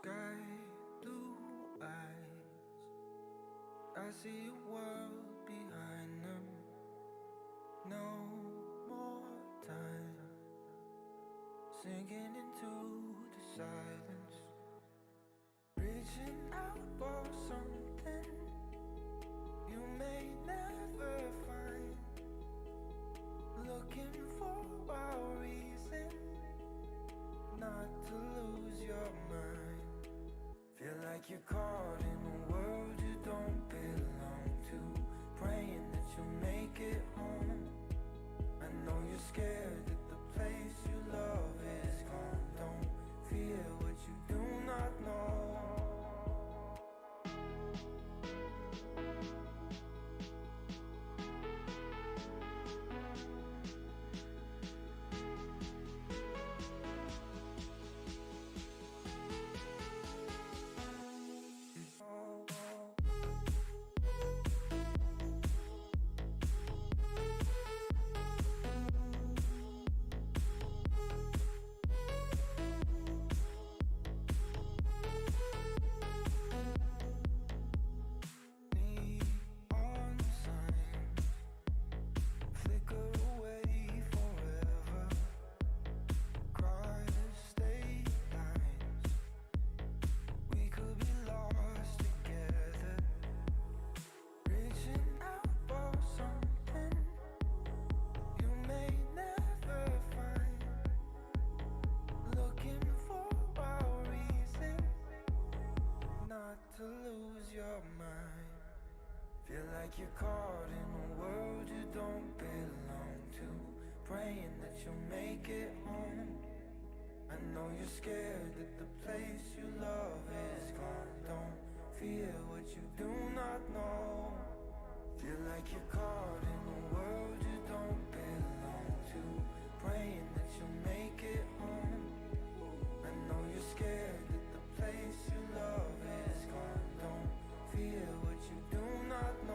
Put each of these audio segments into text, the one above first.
Sky blue eyes, I see a world behind them. No more time, sinking into the silence, reaching out for something you may never find, looking for a reason not to lose your mind. Feel like you're caught in a world you don't belong to, praying that you'll make it home. I know you're scared that the place you love is gone. Don't fear what you do not know. Neon signs flicker away forever. Cross state lines, we could be lost together. Reaching out for something you may never find, looking for a reason not to lose your mind. Feel like you're caught in a world you don't belong to, praying that you'll make it home. I know you're scared that the place you love is gone. Don't fear what you do not know. Feel like you're caught in a world you don't belong to, praying that you'll make it home. I know you're scared that the place you love is gone. Don't fear what you do not know.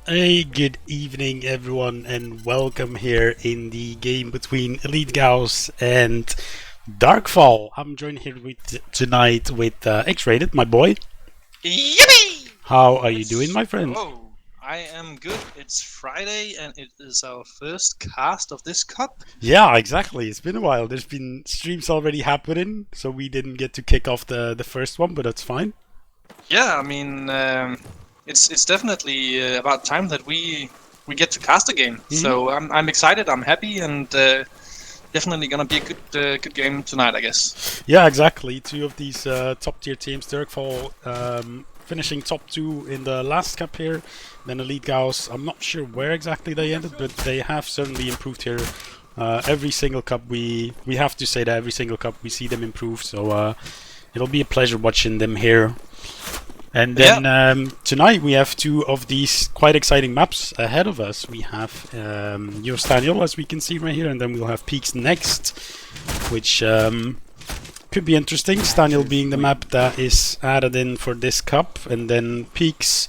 Hey, good evening everyone and welcome here in the game between Elite GaoZ and Darkfall. I'm joined here tonight with X-Rated, my boy. Yippee! How are you doing, my friend? Oh, I am good. It's Friday and it is our first cast of this cup. Yeah, exactly. It's been a while. There's been streams already happening, so we didn't get to kick off the first one, but that's fine. Yeah, I mean, it's definitely about time that we get to cast a game. So I'm excited. I'm happy, and definitely gonna be a good game tonight, I guess. Yeah, exactly. Two of these top tier teams, Darkfall finishing top 2 in the last cup here, then Elite GaoZ. I'm not sure where exactly they ended, but they have certainly improved here. Every single cup we have to say that every single cup we see them improve, so it'll be a pleasure watching them here. And then tonight we have 2 of these quite exciting maps ahead of us. We have Staniel, as we can see right here, and then we'll have Peaks next, which could be interesting. Staniel being the map that is added in for this cup, and then Peaks,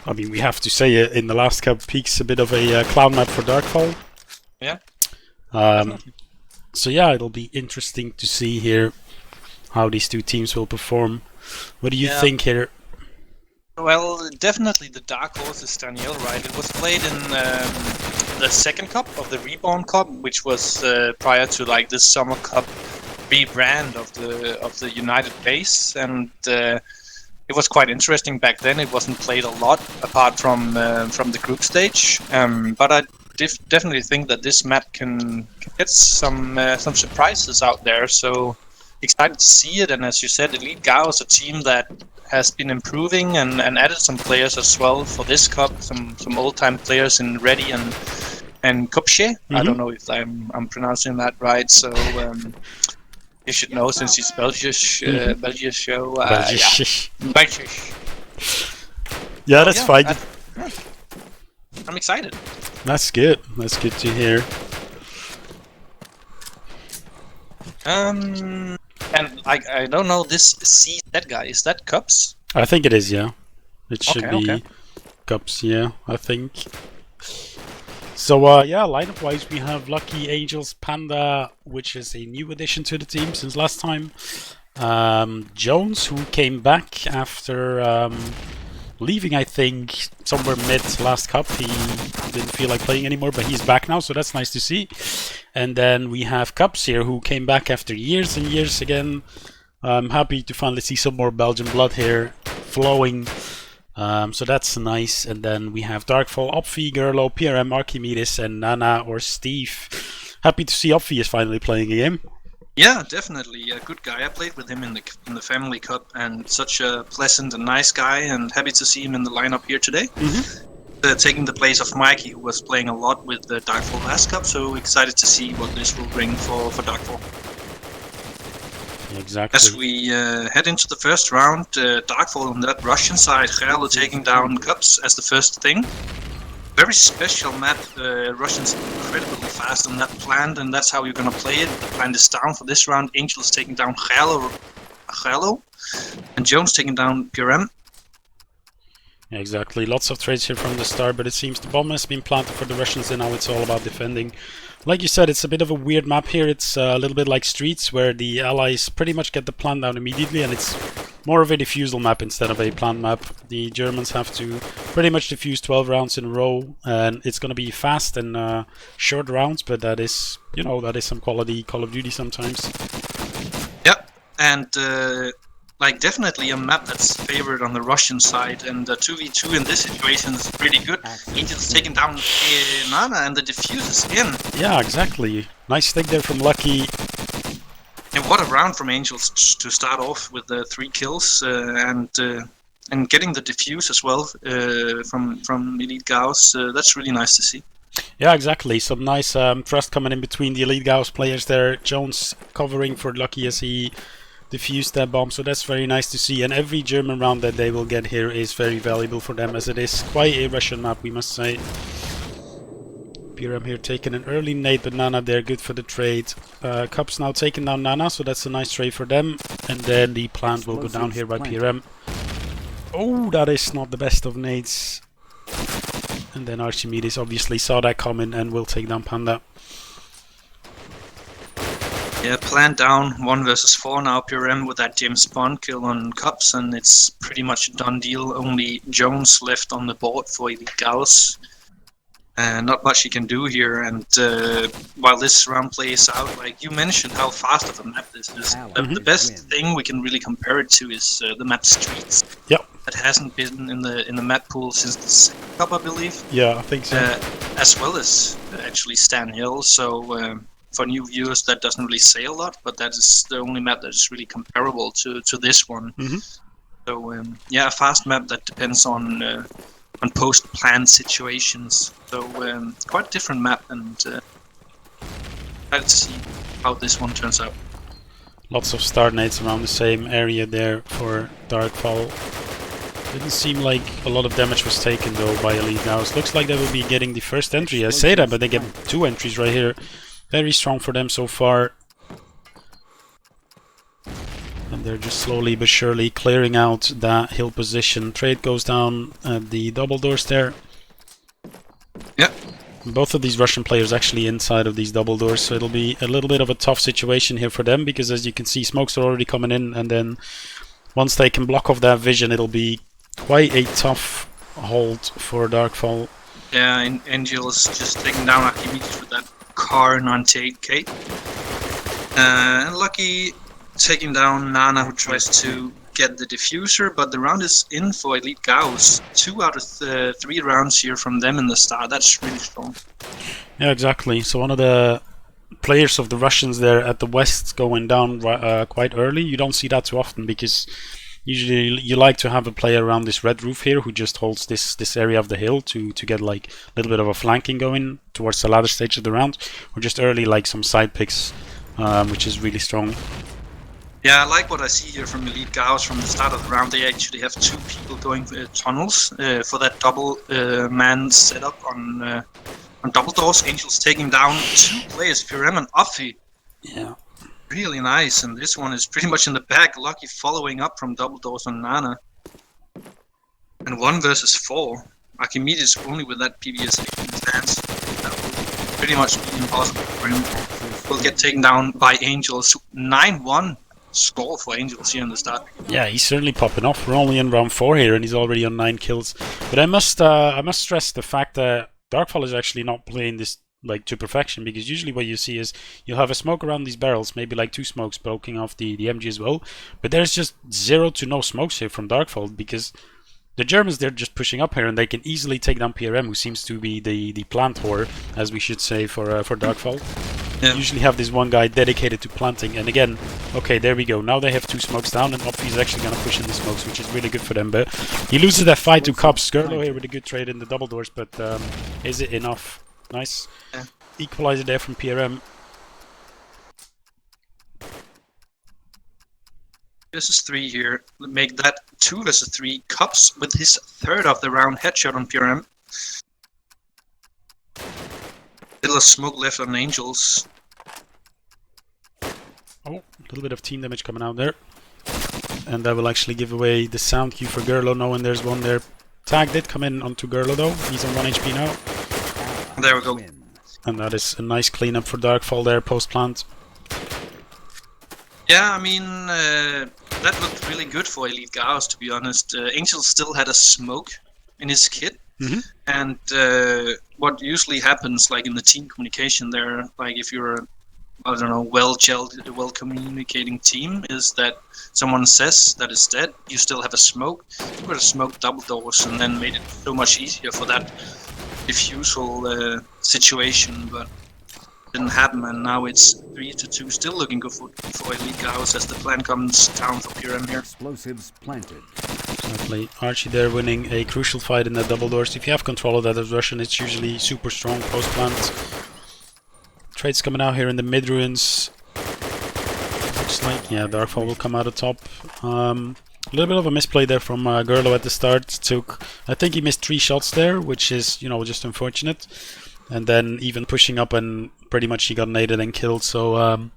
I mean, we have to say in the last cup, Peaks a bit of a clown map for Darkfall. Yeah. So yeah, it'll be interesting to see here how these 2 teams will perform. What do you think here? Well, definitely the dark horse is Daniel, right? It was played in the second cup of the Reborn Cup, which was prior to like this Summer Cup rebrand of the UnitedBase, and it was quite interesting back then. It wasn't played a lot apart from the group stage, but I definitely think that this map can get some surprises out there. So excited to see it, and as you said, Elite GaoZ is a team that has been improving and added some players as well for this cup. Some old-time players in Reddy and Kopche. I don't know if I'm pronouncing that right. So you should know since he's Belgish. Belgish show. Belgish. Yeah, that's fine. I'm excited. That's good. That's good to hear. And I don't know this CZ guy. Is that Cups? I think it is, yeah. It should be okay. Cups, yeah, I think. So yeah, lineup wise we have Lucky, Angels, Panda, which is a new addition to the team since last time. Jones, who came back after leaving, I think, somewhere mid last cup. He didn't feel like playing anymore, but he's back now, so that's nice to see. And then we have Cups here, who came back after years and years again. I'm happy to finally see some more Belgian blood here flowing. So that's nice. And then we have Darkfall, Opfi, Gerlo, PRM, Archimedes, and Nana or Steve. Happy to see Opfi is finally playing a game. Yeah, definitely a good guy. I played with him in the Family Cup, and such a pleasant and nice guy. And happy to see him in the lineup here today, taking the place of Mikey, who was playing a lot with the Darkfall last cup. So excited to see what this will bring for Darkfall. Exactly. As we head into the first round, Darkfall on that Russian side, GaoZ taking down Cups as the first thing. Very special map. Russians incredibly fast on that plant, and that's how you're gonna play it. The plant is down for this round. Angel is taking down GaoZ, and Jones taking down PRM. Yeah, exactly. Lots of trades here from the start, but it seems the bomb has been planted for the Russians, and now it's all about defending. Like you said, it's a bit of a weird map here. It's a little bit like Streets, where the allies pretty much get the plant down immediately, and it's more of a defusal map instead of a plant map. The Germans have to pretty much defuse 12 rounds in a row, and it's going to be fast and short rounds, but that is, you know, that is some quality Call of Duty sometimes. Yep, and like definitely a map that's favored on the Russian side, and the 2v2 in this situation is pretty good. Angel's taking down Nana, and the defuse is in. Yeah, exactly. Nice thing there from Lucky. And what a round from Angels to start off with the 3 kills and getting the defuse as well from Elite GaoZ. That's really nice to see. Yeah, exactly. Some nice thrust coming in between the Elite GaoZ players there. Jones covering for Lucky as he defused that bomb, so that's very nice to see. And every German round that they will get here is very valuable for them, as it is quite a Russian map, we must say. PRM here taking an early nade, but Nana there, good for the trade. Cups now taking down Nana, so that's a nice trade for them. And then the plant will go down here by PRM. Oh, that is not the best of nades. And then Archimedes obviously saw that coming and will take down Panda. Yeah, plant down 1 versus 4 now, PRM with that James Bond kill on Cups, and it's pretty much a done deal. Only Jones left on the board for Elite GaoZ. Not much he can do here, and while this round plays out, like you mentioned, how fast of a map this is. The best thing we can really compare it to is the map Streets. Yep. That hasn't been in the map pool since the second cup, I believe. Yeah, I think so. As well as actually Stan Hill. So for new viewers, that doesn't really say a lot, but that is the only map that is really comparable to this one. So yeah, a fast map that depends on post-planned situations. So quite a different map, and let's see how this one turns out. Lots of star nades around the same area there for Darkfall. Didn't seem like a lot of damage was taken though by Elite GaoZ. Looks like they will be getting the first entry. I say that, but they get 2 entries right here. Very strong for them so far. And they're just slowly but surely clearing out that hill position. Trade goes down at the double doors there. Yep. Both of these Russian players actually inside of these double doors, so it'll be a little bit of a tough situation here for them, because as you can see, smokes are already coming in, and then once they can block off that vision, it'll be quite a tough hold for Darkfall. Yeah, and Angel's just taking down Archimedes with that car 98k. And Lucky taking down Nana, who tries to get the diffuser, but the round is in for Elite GaoZ. 2 out of 3 rounds here from them in the start. That's really strong. Yeah, exactly. So one of the players of the Russians there at the west going down quite early. You don't see that too often, because usually you like to have a player around this red roof here who just holds this area of the hill to get like a little bit of a flanking going towards the latter stage of the round, or just early like some side picks, which is really strong. Yeah, I like what I see here from Elite GaoZ from the start of the round. They actually have 2 people going tunnels for that double man setup on double doors. Angel's taking down 2 players, PRM and Uffy. Yeah. Really nice, and this one is pretty much in the back. Lucky following up from double doors on Nana. And 1 versus 4. Archimedes only with that PBS in his hands. That will pretty much be impossible for him. Will get taken down by Angels. 9-1 score for Angels here in the start. Yeah, he's certainly popping off. We're only in round 4 here, and he's already on 9 kills. But I must stress the fact that Darkfall is actually not playing this like to perfection, because usually what you see is you'll have a smoke around these barrels, maybe like 2 smokes blocking off the MG as well, but there's just 0 to no smokes here from Darkfall, because the Germans, they're just pushing up here, and they can easily take down PRM, who seems to be the plant whore, as we should say, for Darkfall. Yeah. Usually have this one guy dedicated to planting, and again, okay, there we go. Now they have 2 smokes down, and Opfi is actually going to push in the smokes, which is really good for them. But he loses that fight to Cups. Gerlo here with a good trade in the double doors, but is it enough? Nice. Yeah. Equalizer there from PRM. Versus 3 here. Make that 2 versus 3. Cups with his 3rd of the round headshot on PRM. Little smoke left on Angels. Oh, a little bit of team damage coming out there. And that will actually give away the sound cue for Gerlo, knowing there's one there. Tag did come in onto Gerlo though. He's on 1 HP now. There we go. And that is a nice cleanup for Darkfall there, post-plant. Yeah, I mean, that looked really good for Elite GaoZ, to be honest. Angel still had a smoke in his kit. And what usually happens, like in the team communication there, like if you're a, I don't know, well-gelled, well-communicating team, is that someone says that it's dead, you still have a smoke. You would have smoked double doors and then made it so much easier for that diffusal situation, but didn't happen, and now it's 3-2, still looking good for Elite GaoZ as the plan comes down for PRM here. Explosives planted. Exactly. Archie there winning a crucial fight in the double doors. If you have control of that as Russian, it's usually super strong post-plant. Trades coming out here in the mid-ruins. Looks like, yeah, Darkfall will come out of top. A little bit of a misplay there from Gerlo at the start. I think he missed 3 shots there, which is, you know, just unfortunate. And then even pushing up, and pretty much he got naded and killed. So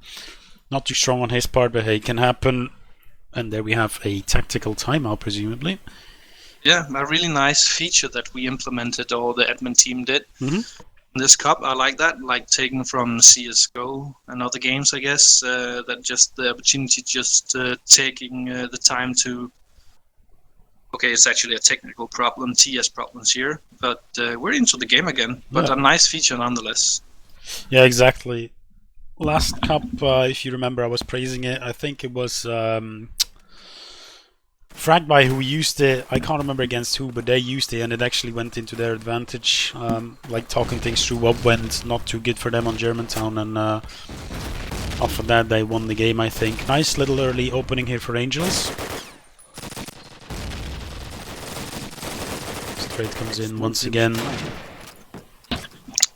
not too strong on his part, but hey, it can happen. And there we have a tactical timeout, presumably. Yeah, a really nice feature that we implemented, or the admin team did. this cup. I like that, like taken from CS:GO and other games, I guess. That just the opportunity, just taking the time to. Okay, it's actually a technical problem, TS problems here, but we're into the game again. But Yeah. a nice feature nonetheless. Yeah, exactly. Last cup, if you remember, I was praising it. I think it was Fragby who used it. I can't remember against who, but they used it and it actually went into their advantage. Like talking things through what went not too good for them on Germantown, and off of that they won the game, I think. Nice little early opening here for Angels. Straight comes in once again.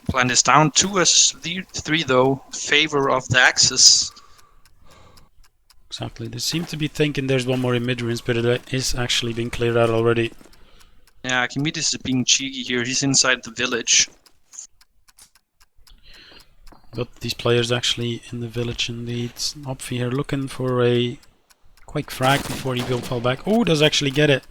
Plant is down 2-3 though, favor of the Axis. Exactly. They seem to be thinking there's one more in mid-range, but it is actually being cleared out already. Yeah, Kimidis is being cheeky here. He's inside the village. But these players actually in the village indeed. Opfi here looking for a quick frag before he will fall back. Oh, does actually get it.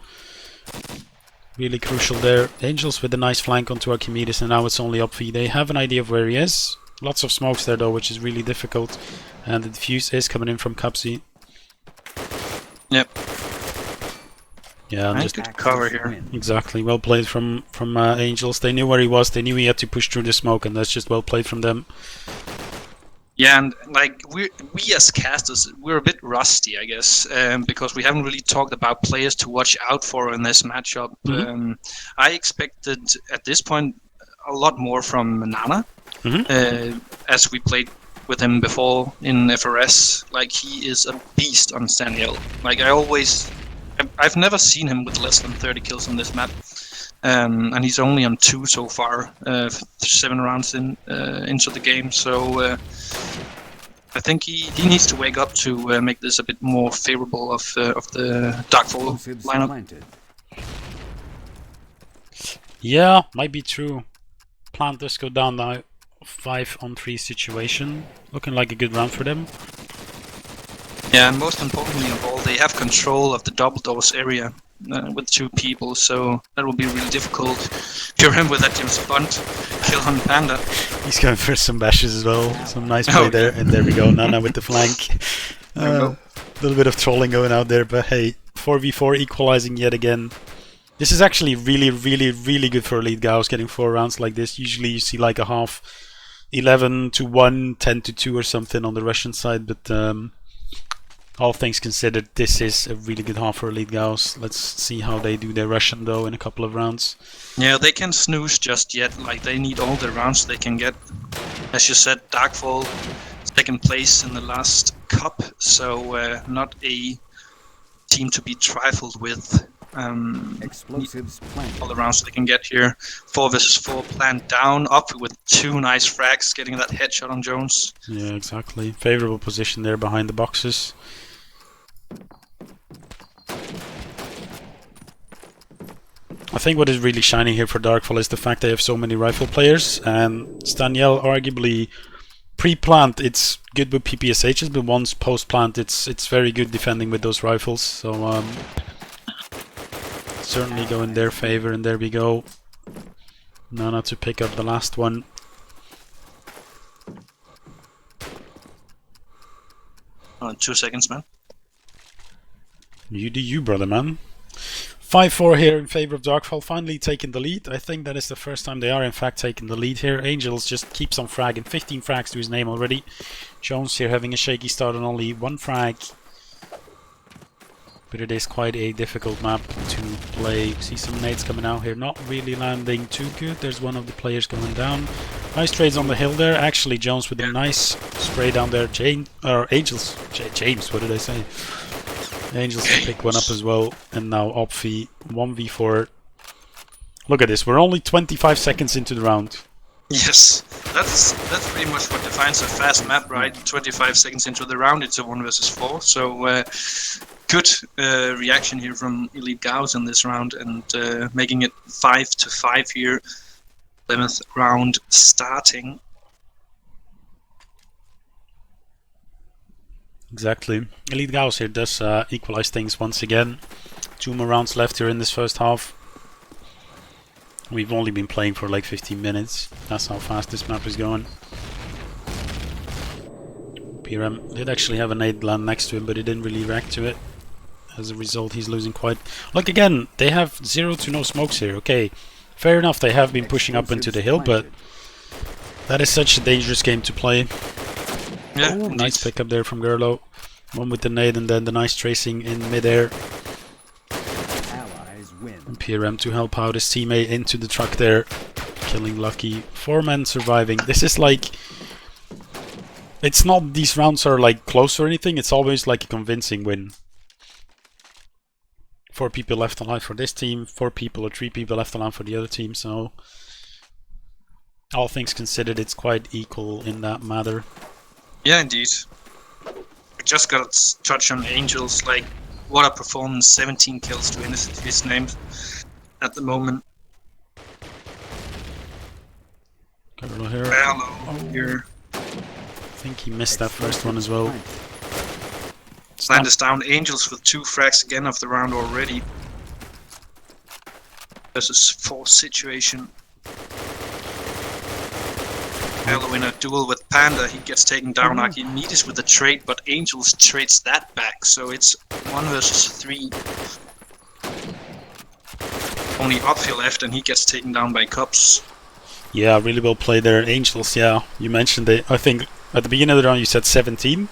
Really crucial there. Angels with a nice flank onto Archimedes, and now it's only Opfi. They have an idea of where he is. Lots of smokes there though, which is really difficult. And the defuse is coming in from Cupsy. Yep. Yeah, Nice good cover here. exactly. Well played from Angels. They knew where he was. They knew he had to push through the smoke, and that's just well played from them. Yeah, and like we as casters, we're a bit rusty, I guess, because we haven't really talked about players to watch out for in this matchup. I expected at this point a lot more from Nana, as we played with him before in FRS. Like, he is a beast on Staniel. Like, I've never seen him with less than 30 kills on this map. And he's only on 2 so far, 7 rounds into the game. So I think he needs to wake up to make this a bit more favorable of the Darkfall lineup. Yeah, might be true. Plant does go down now. 5-on-3 situation. Looking like a good round for them. Yeah, and most importantly of all, they have control of the double doors area with 2 people, so that will be really difficult. Cure him with that James Bond kill on Panda. He's going for some bashes as well. Some nice play there, and there we go. Nana with the flank. A little bit of trolling going out there, but hey, 4v4 equalizing yet again. This is actually really, really, really good for Elite GaoZ, getting 4 rounds like this. Usually you see like a half 11-1, 10-2 or something on the Russian side, but all things considered, this is a really good half for Elite GaoZ. Let's see how they do their Russian though in a couple of rounds. Yeah, they can't snooze just yet. Like, they need all the rounds they can get. As you said, Darkfall, 2nd place in the last cup, so not a team to be trifled with. Explosives planted. All the rounds they can get here. 4 versus 4 plant down, up with 2 nice frags, getting that headshot on Jones. Yeah, exactly. Favorable position there behind the boxes. I think what is really shining here for Darkfall is the fact they have so many rifle players, and Staniel arguably pre-plant it's good with PPSHs, but once post-plant it's very good defending with those rifles, so certainly go in their favor, and there we go. Nana to pick up the last one. Oh, 2 seconds, man. You do you, brother, man. 5-4 here in favor of Darkfall, finally taking the lead. I think that is the first time they are in fact taking the lead here. Angels just keeps on fragging, 15 frags to his name already. Jones here having a shaky start on only 1 frag. But it is quite a difficult map to play. See some nades coming out here, not really landing too good. There's one of the players going down. Nice trades on the hill there. Actually, Jones with a nice spray down there. Angels, James, what did I say? Angels to pick one up as well. And now Opfi, 1v4. Look at this, we're only 25 seconds into the round. Yes, that's pretty much what defines a fast map, right? 25 seconds into the round, it's a 1 versus 4. So good reaction here from Elite GaoZ in this round, and making it 5-5 here. 11th round starting. Exactly. Elite GaoZ here does equalize things once again. 2 more rounds left here in this first half. We've only been playing for like 15 minutes. That's how fast this map is going. PRM did actually have a nade land next to him, but he didn't really react to it. As a result, he's losing quite... Like again, they have 0 to no smokes here. Okay, fair enough, they have been pushing up into the hill, but that is such a dangerous game to play. Yeah, Oh, nice pickup there from Gerlo. One with the nade and then the nice tracing in midair. And PRM to help out his teammate into the truck there. Killing Lucky. 4 men surviving. This is like... It's not these rounds are like close or anything, it's always like a convincing win. 4 people left alive for this team, 4 people or 3 people left alive for the other team, so... All things considered, it's quite equal in that matter. Yeah, indeed. I just got to touch on Angels, like, what a performance, 17 kills to his name at the moment. Gerlo here. Hello, here. I think he missed that first one as well. Slant is down. Angels with 2 frags again of the round already. Versus 4 situation. Hello in a duel with Panda. He gets taken down. Archimedes with the trade, but Angels trades that back. So it's 1 versus 3. Only Ophi left and he gets taken down by Cups. Yeah, really well played there. Angels, yeah. You mentioned it. I think at the beginning of the round you said 17.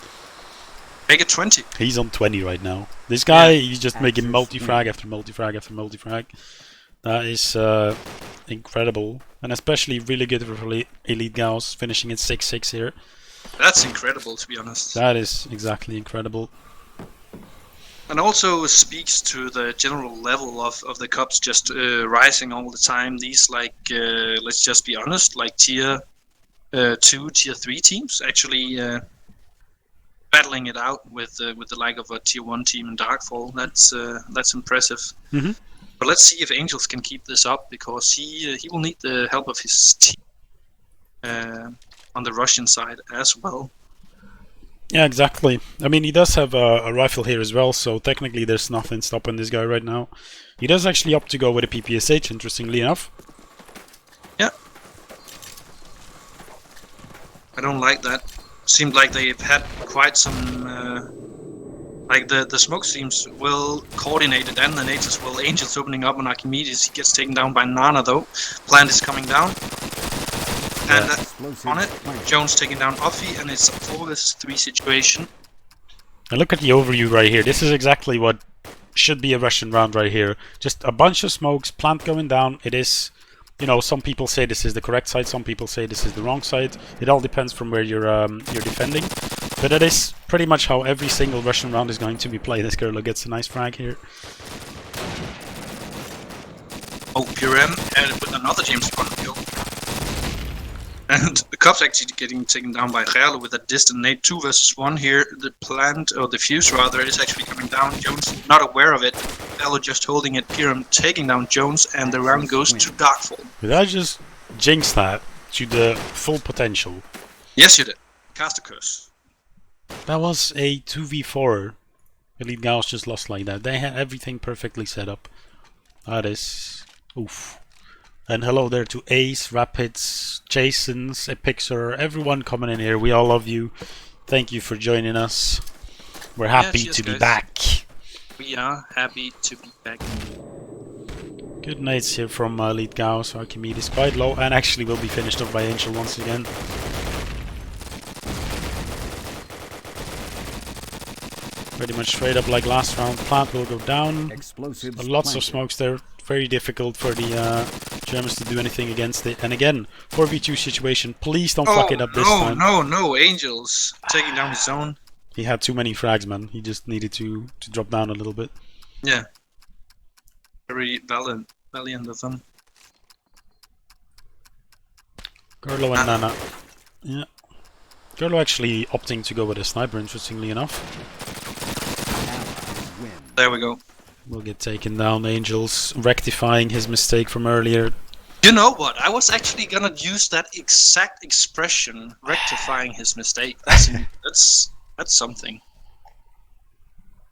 Make it 20. He's on 20 right now. This guy, he's just making multi-frag after multi-frag after multi-frag. That is incredible. And especially really good for Elite GaoZ, finishing at 6-6 here. That's incredible, to be honest. That is exactly incredible. And also speaks to the general level of the Cups just rising all the time. These, like, let's just be honest, like tier 2, tier 3 teams actually battling it out with the like of a tier 1 team in Darkfall. That's impressive. Mm-hmm. But let's see if Angels can keep this up, because he will need the help of his team on the Russian side as well. Yeah, exactly. I mean, he does have a rifle here as well, so technically there's nothing stopping this guy right now. He does actually opt to go with a PPSH, interestingly enough. Yeah. I don't like that. Seemed like they've had quite some... like the smoke seems well coordinated and the nades as well. Angels opening up on Archimedes. He gets taken down by Nana though. Plant is coming down. And on it, Jones taking down Ophi, and it's a 4 versus 3 situation. And look at the overview right here. This is exactly what should be a Russian round right here. Just a bunch of smokes, plant going down. It is, you know, some people say this is the correct side, some people say this is the wrong side. It all depends from where you're defending. But that is pretty much how every single Russian round is going to be played. This Gerlo gets a nice frag here. Oh, PRM and with another James Bond kill. And the Cubs actually getting taken down by Gerlo with a distant nade. 2 versus 1 here. The plant, or the fuse rather, is actually coming down. Jones not aware of it. Gerlo just holding it. PRM taking down Jones, and the round goes to Darkfall. Did I just jinx that to the full potential? Yes, you did. Cast a curse. That was a 2v4. Elite GaoZ just lost like that. They had everything perfectly set up. That is... oof. And hello there to Ace, Rapids, Jason's, Epixor, everyone coming in here. We all love you. Thank you for joining us. We're happy to be back. We are happy to be back. Good nades here from Elite GaoZ. Archimedes quite low, and actually will be finished off by Angel once again. Pretty much straight up like last round. Plant will go down. Lots of smokes there. Very difficult for the Germans to do anything against it. And again, 4v2 situation. Please don't fuck it up this time. No, Angels taking down his own. He had too many frags, man. He just needed to drop down a little bit. Yeah. Very valiant of them. Gerlo and Nana. Yeah. Gerlo actually opting to go with a sniper, interestingly enough. There we go. Will get taken down. Angels rectifying his mistake from earlier. You know what? I was actually gonna use that exact expression, rectifying his mistake. That's something.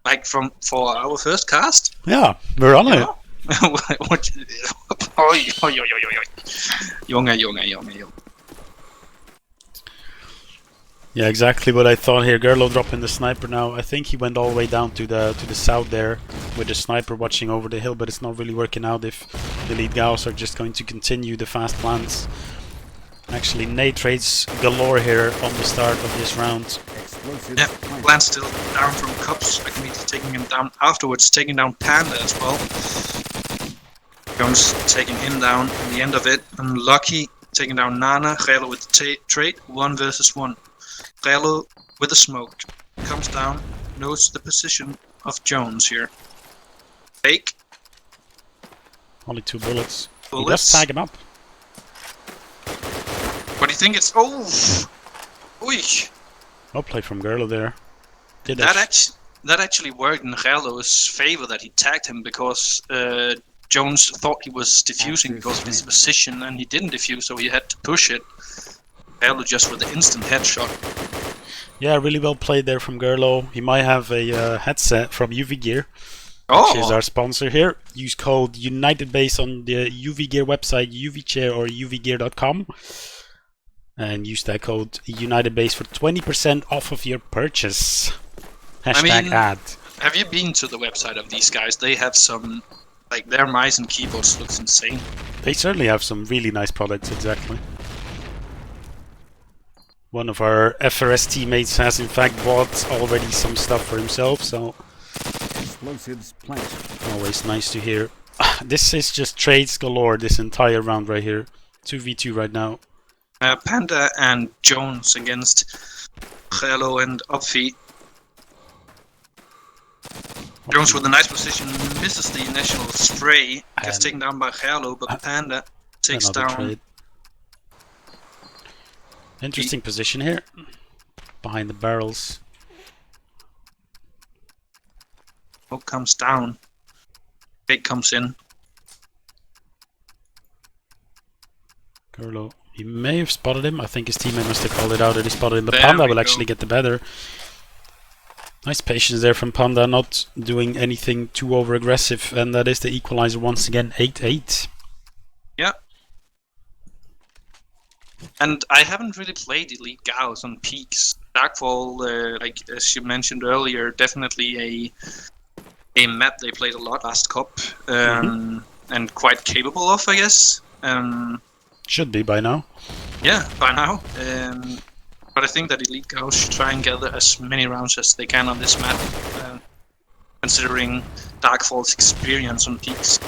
Like for our first cast. Yeah, we're on it. What? Oi, oi, oi, oi, oi. Jonge. Yeah, exactly what I thought here. Gerlo dropping the sniper now. I think he went all the way down to the south there with the sniper watching over the hill, but it's not really working out if the Elite GaoZ are just going to continue the fast plans. Actually, nade trades galore here on the start of this round. Yeah, Plant's still down from Cups. Immediately taking him down afterwards, taking down Panda as well. Jones taking him down in the end of it. And Lucky taking down Nana. GaoZ with the trade, 1 versus 1. GaoZ with the smoke comes down, knows the position of Jones here. Fake. Only 2 bullets. He does tag him up. What do you think it's? Oh! Oy! Well played from Gerlo there. That actually worked in GaoZ's favor that he tagged him because Jones thought he was defusing because of his position and he didn't defuse, so he had to push it. GaoZ just with the instant headshot. Yeah, really well played there from Gerlo. He might have a headset from UviGear, Oh! which is our sponsor here. Use code UnitedBase on the UviGear website, UviGear or UviGear.com. And use that code UnitedBase for 20% off of your purchase. Hashtag ad. Have you been to the website of these guys? They have some, like, their mice and keyboards looks insane. They certainly have some really nice products, exactly. One of our FRS teammates has in fact bought already some stuff for himself, so Explosives planted. always nice to hear. This is just trades galore this entire round right here. 2v2 right now. Panda and Jones against GaoZ and Upfeed. Jones with a nice position misses the initial spray, gets And taken down by GaoZ, but Panda takes another down. trade. Interesting position here. Behind the barrels. Smoke comes down. Big comes in. Gerlo, he may have spotted him. I think his teammate must have called it out that he spotted him, but There Panda we will go. actually get the better. Nice patience there from Panda, not doing anything too over aggressive, and that is the equalizer once again, 8-8. Yeah. And I haven't really played Elite GaoZ on peaks. Darkfall, like as you mentioned earlier, definitely a map they played a lot last cup, and quite capable of, I guess. Should be by now. Yeah, by now. But I think that Elite GaoZ should try and gather as many rounds as they can on this map, considering Darkfall's experience on peaks.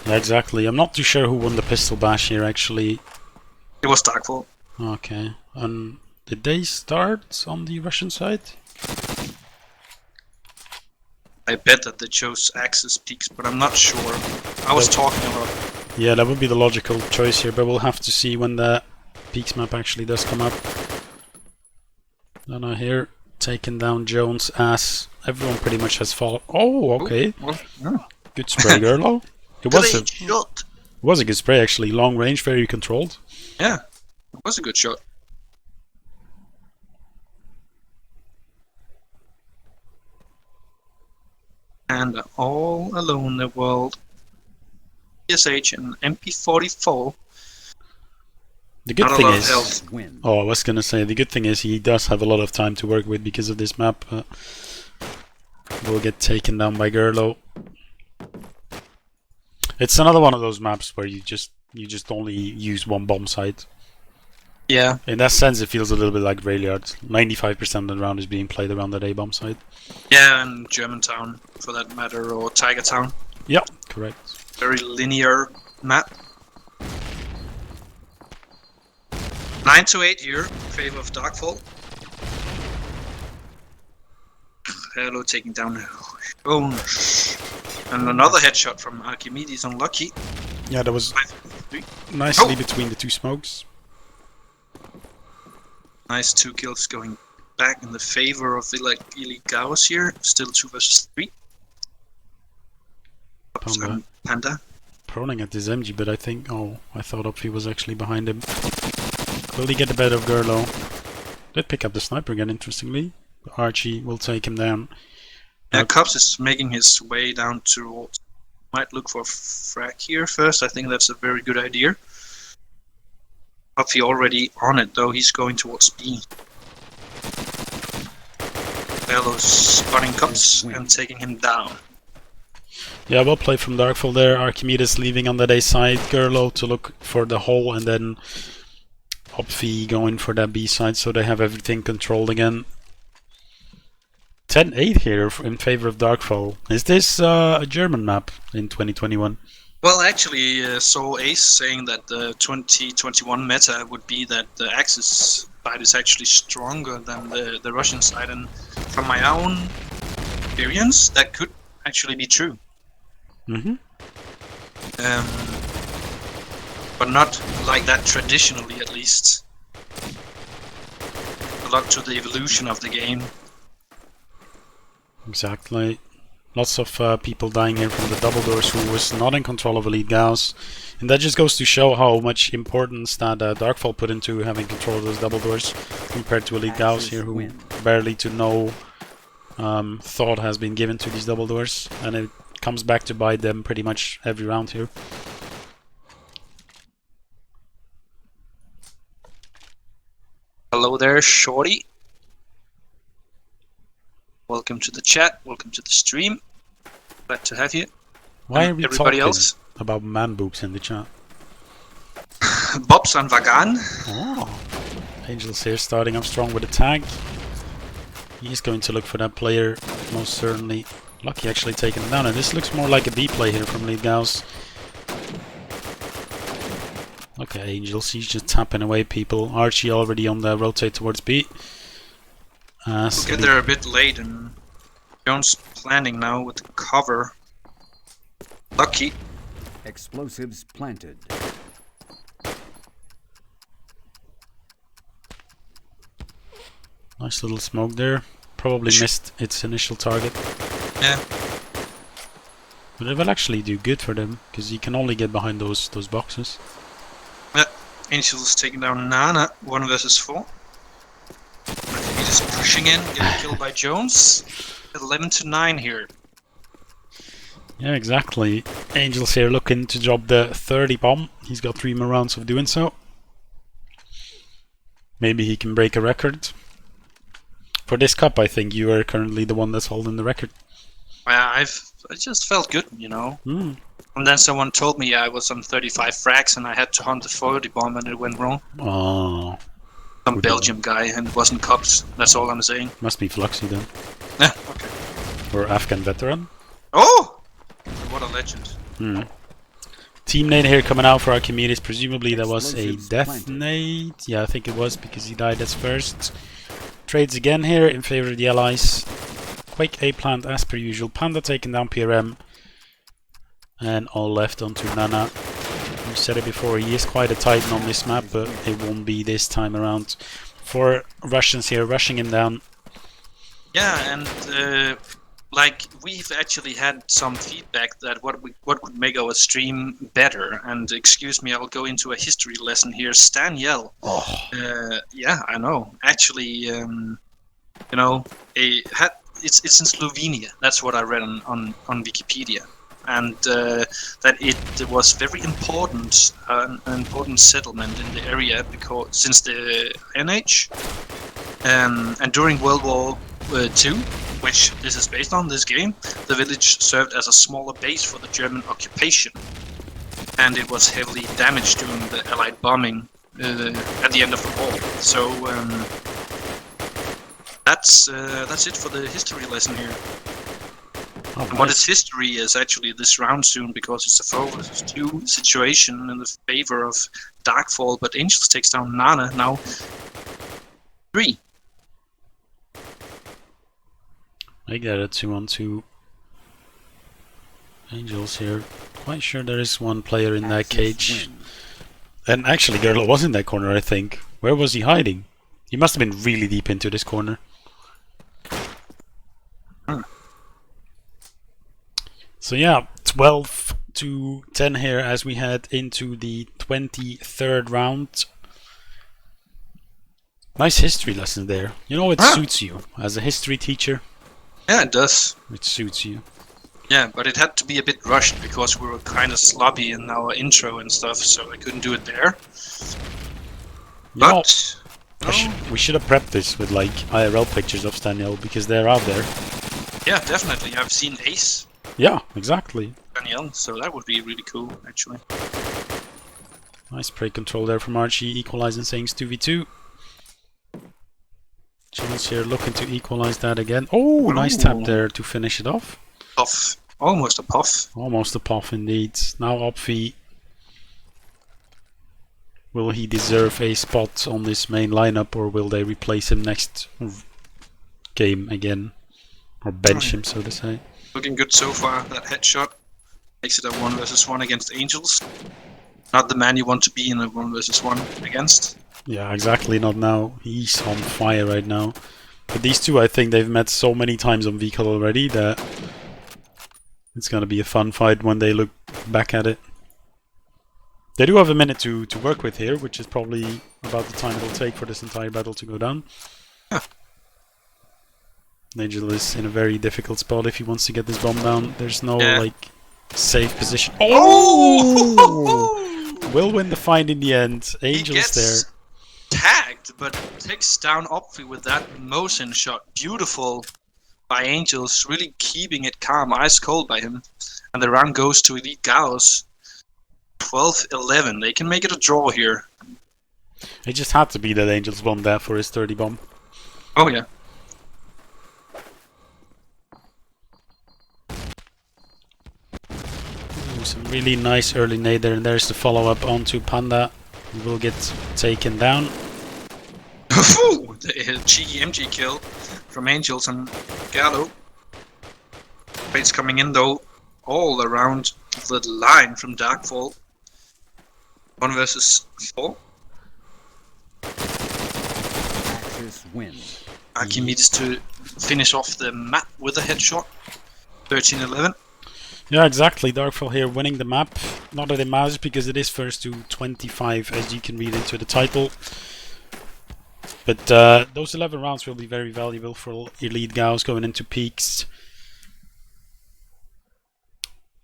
Yeah, exactly. I'm not too sure who won the pistol bash here, actually. It was Darkfall. Okay. And did they start on the Russian side? I bet that they chose Axis peaks, but I'm not sure. I was talking about. Yeah, that would be the logical choice here, but we'll have to see when the peaks map actually does come up. Nana here, taking down Jones as everyone pretty much has fallen. Oh, okay. Good spray, Gerlo. It was a good spray, actually. Long range, very controlled. Yeah, it was a good shot. And all alone in the world. PSH and MP44. The good Not a thing lot of is, health. Win. oh, I was gonna say, the good thing is he does have a lot of time to work with because of this map. Will get taken down by Gerlo. It's another one of those maps where you just only use one bomb site. Yeah, In that sense, it feels a little bit like Rayliard. 95% of the round is being played around that A bomb site. yeah, and Germantown for that matter, or Tiger Town. Yeah, correct. Very linear map. 9-8 here, in favor of Darkfall. Hello, taking down Jones. And another headshot from Archimedes on Lucky. Yeah, that was 5-3. nicely Oh. between the two smokes. Nice 2 kills going back in the favor of Elite GaoZ here. Still 2 versus 3. Panda. Panda. Proning at this MG, but I think... Oh, I thought Opfi was actually behind him. Will he get the better of Gerlo? Did pick up the sniper again, interestingly. Archie will take him down. Yeah, Cubs is making his way down towards Might look for frag here first. I think that's a very good idea. Huffy already on it though. He's going towards B. Bellows spotting cups and taking him down. Yeah, well played from Darkfall there. Archimedes leaving on that A side. Gerlo to look for the hole, and then Hopfi going for that B side, so they have everything controlled again. 10-8 here in favor of Darkfall. Is this a German map in 2021? Well, actually, saw Ace saying that the 2021 meta would be that the Axis side is actually stronger than the Russian side, and from my own experience, that could actually be true. But not like that traditionally, at least. A lot to the evolution of the game. Exactly. Lots of people dying here from the double doors who was not in control of Elite GaoZ. And that just goes to show how much importance that Darkfall put into having control of those double doors compared to Elite GaoZ here, who barely to no thought has been given to these double doors. And it comes back to bite them pretty much every round here. Hello there, Shorty. Welcome to the chat, welcome to the stream. Glad to have you. Why are we everybody talking else? about man boobs in the chat? Bobs and Vagan. Oh. Angel's here starting up strong with a tag. He's going to look for that player, most certainly. Lucky actually taking him down, and this looks more like a B play here from Elite GaoZ. Look at Angels, he's just tapping away people. Archie already on the rotate towards B. We'll get there a bit late, and Jones planning now with the cover. Lucky. Explosives planted. Nice little smoke there. Probably missed its initial target. Yeah. But it will actually do good for them, because you can only get behind those boxes. Yeah. Angels taking down Nana, 1 versus 4. He's just pushing in, getting killed by Jones. 11-9 here. Yeah, exactly. Angels here looking to drop the 30 bomb. He's got 3 more rounds of doing so. Maybe he can break a record. For this cup, I think you are currently the one that's holding the record. I just felt good, you know. And then someone told me I was on 35 frags and I had to hunt the 40 bomb and it went wrong. Oh. Some Belgium guy, and it wasn't cups. That's all I'm saying. Must be Fluxy then. Yeah, okay. Or Afghan veteran. Oh! What a legend. Team nade here coming out for Archimedes. Presumably that was a death nade. Yeah, I think it was, because he died as first. Trades again here in favor of the allies. Quake A plant as per usual. Panda taking down PRM. And all left onto Nana. We said it before, he is quite a titan on this map, but it won't be this time around. 4 Russians here rushing him down. Yeah, and like we've actually had some feedback that what could make our stream better. And excuse me, I'll go into a history lesson here. Stan Yell. Yeah, I know. Actually, you know, it's in Slovenia. That's what I read on Wikipedia. And that it was very important, an important settlement in the area because since the NH and during World War II, which this is based on this game, the village served as a smaller base for the German occupation, and it was heavily damaged during the Allied bombing at the end of the war. So that's it for the history lesson here. Oh, and what is history is actually this round soon, because it's a 4-2 situation in the favor of Darkfall, but Angels takes down Nana now. 3. I get a 2-on-2. Angels here. Quite sure there is one player in that cage. And actually Gerlo was in that corner, I think. Where was he hiding? He must have been really deep into this corner. So yeah, 12-10 here as we head into the 23rd round. Nice history lesson there. You know, it suits you as a history teacher. Yeah, it does. It suits you. Yeah, but it had to be a bit rushed because we were kind of sloppy in our intro and stuff, so I couldn't do it there. Yeah, But no, we should have prepped this with like IRL pictures of Daniel because they're out there. yeah, definitely. I've seen Ace Yeah, exactly. Danielle, so that would be really cool, actually. Nice prey control there from Archie, equalizing things 2v2. Chill's here looking to equalize that again. Oh, nice tap there to finish it off. Puff. Almost a puff. Almost a puff indeed. Now Opvi. Will he deserve a spot on this main lineup, or will they replace him next game again? Or bench him, so to say. Looking good so far. That headshot makes it a 1 versus 1 against Angels. Not the man you want to be in a 1 versus 1 against. Yeah, exactly, not now. He's on fire right now. But these two, I think they've met so many times on VCAL already that it's gonna be a fun fight when they look back at it. They do have a minute to work with here, which is probably about the time it'll take for this entire battle to go down. Nigel is in a very difficult spot if he wants to get this bomb down. There's no like safe position. Oh! Will win the fight in the end. Angel's there. Tagged, but takes down Opvi with that motion shot. Beautiful by Angels, really keeping it calm, ice cold by him. And the round goes to Elite GaoZ. 12-11. They can make it a draw here. It just had to be that Angels bomb that for his 30 bomb. Oh yeah. Ooh, some really nice early nade there, and there's the follow-up onto Panda. He will get taken down. The cheeky MG kill from Angels and Gallo. Baits coming in though, all around the line from Darkfall. 1 versus 4. Axis wins. Aki needs to finish off the map with a headshot. 13-11. Yeah, exactly. Darkfall here winning the map. Not that it matters because it is first to 25, as you can read into the title. But those 11 rounds will be very valuable for Elite GaoZ going into peaks.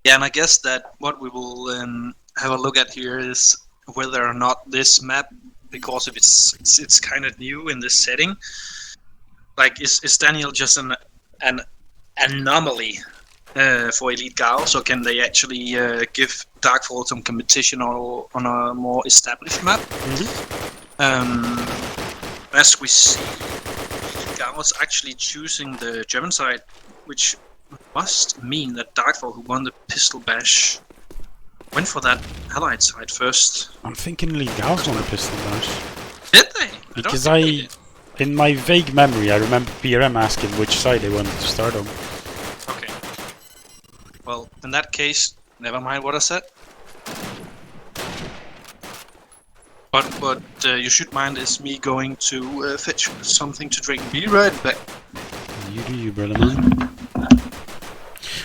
Yeah, and I guess that what we will have a look at here is whether or not this map, because of it's kind of new in this setting, like is Daniel just an anomaly for Elite GaoZ, or can they actually give Darkfall some competition or on a more established map? As we see, GaoZ actually choosing the German side, which must mean that Darkfall, who won the pistol bash, went for that Allied side first. I'm thinking Elite GaoZ won the pistol bash. Did they? Because in my vague memory, I remember PRM asking which side they wanted to start on. Okay. Well, in that case, never mind what I said. But you should mind is me going to fetch something to drink. Be right back. You do you, brother man.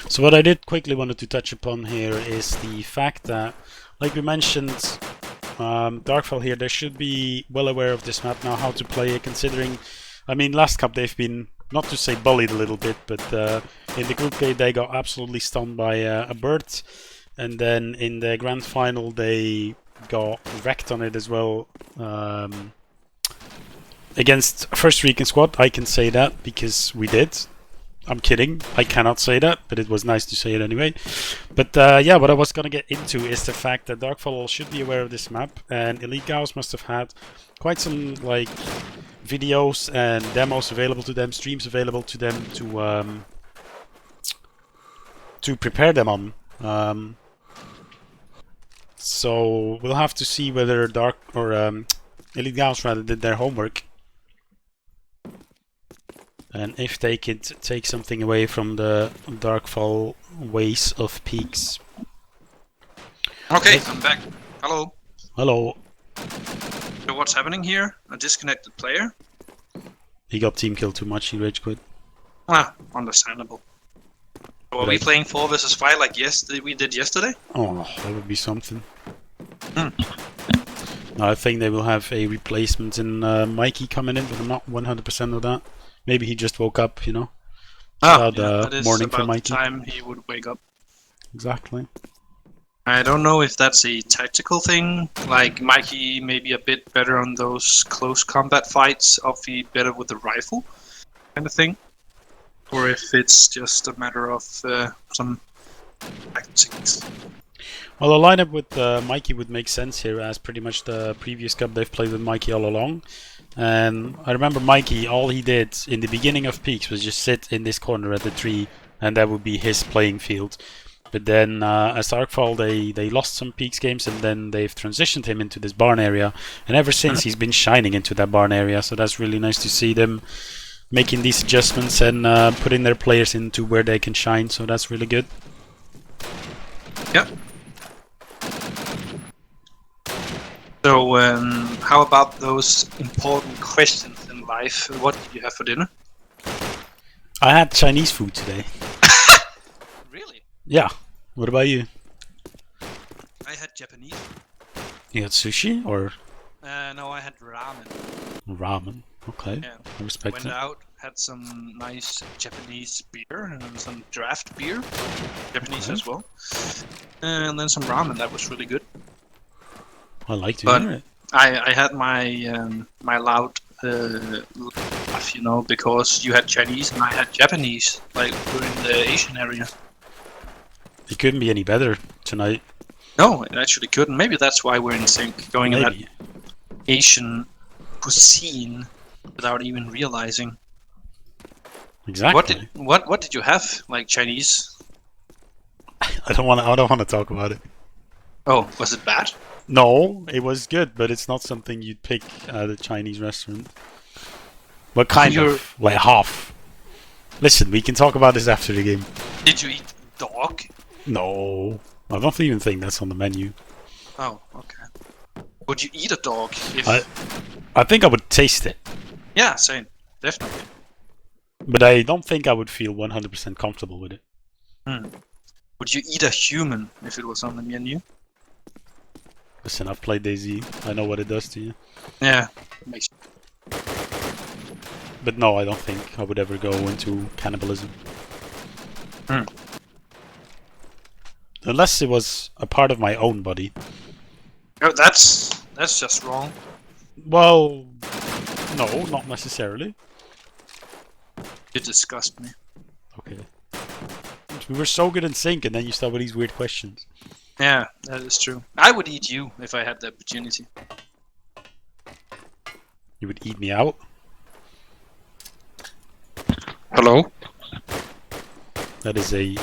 So what I did quickly wanted to touch upon here is the fact that, like we mentioned, Darkfall here, they should be well aware of this map now, how to play it, considering, I mean, last cup they've been, not to say bullied a little bit, but in the group game they got absolutely stunned by a bird, and then in the grand final they got wrecked on it as well. Against First Recon Squad, I can say that because we did. I'm kidding, I cannot say that, but it was nice to say it anyway. But yeah, what I was gonna get into is the fact that Darkfall should be aware of this map, and Elite GaoZ must have had quite some like videos and demos available to them, streams available to them to prepare them on. So we'll have to see whether Elite GaoZ rather did their homework. And if they could take something away from the Darkfall ways of peaks. Okay, Yes. I'm back. Hello. Hello. So what's happening here? A disconnected player? He got team killed too much, he rage quit. Ah, understandable. So are we playing 4 versus 5 like we did yesterday? Oh, that would be something. No, I think they will have a replacement in Mikey coming in, but I'm not 100% of that. Maybe he just woke up, you know. About that the is morning for about the Mikey. time he would wake up. Exactly. I don't know if that's a tactical thing, like Mikey may be a bit better on those close combat fights, be better with the rifle, kind of thing, or if it's just a matter of some tactics. Well, a lineup with Mikey would make sense here, as pretty much the previous cup they've played with Mikey all along. And I remember Mikey, all he did in the beginning of Peaks was just sit in this corner at the tree, and that would be his playing field. But then as Darkfall, they lost some Peaks games, and then they've transitioned him into this barn area. And ever since, he's been shining into that barn area, so that's really nice to see them making these adjustments and putting their players into where they can shine, so that's really good. Yep. So, how about those important questions in life? What did you have for dinner? I had Chinese food today. Really? Yeah. What about you? I had Japanese. You had sushi or No, I had ramen. ramen? Okay. Yeah. I respect Went it. out, had some nice Japanese beer and some draft beer, Japanese as well, and then some ramen. That was really good. I like to But hear it. I had my my loud laugh, you know, because you had Chinese and I had Japanese, like we're in the Asian area. It couldn't be any better tonight. No, it actually couldn't. Maybe that's why we're in sync, going in that Maybe. Asian cuisine without even realizing. Exactly. What did you have? Like Chinese? I don't want to talk about it. Oh, was it bad? No, it was good, but it's not something you'd pick at a Chinese restaurant. But kind of, like half. Listen, we can talk about this after the game. Did you eat dog? No, I don't even think that's on the menu. Oh, okay. Would you eat a dog if... I think I would taste it, Yeah, same. Definitely. but I don't think I would feel 100% comfortable with it. Would you eat a human if it was on the menu? Listen, I've played DayZ. I know what it does to you. Yeah. Makes... But no, I don't think I would ever go into cannibalism. Unless it was a part of my own body. Oh, that's just wrong. Well, no, not necessarily. You disgust me. Okay. We were so good in sync, and then you start with these weird questions. Yeah, that is true. I would eat you if I had the opportunity. You would eat me out? Hello? That is a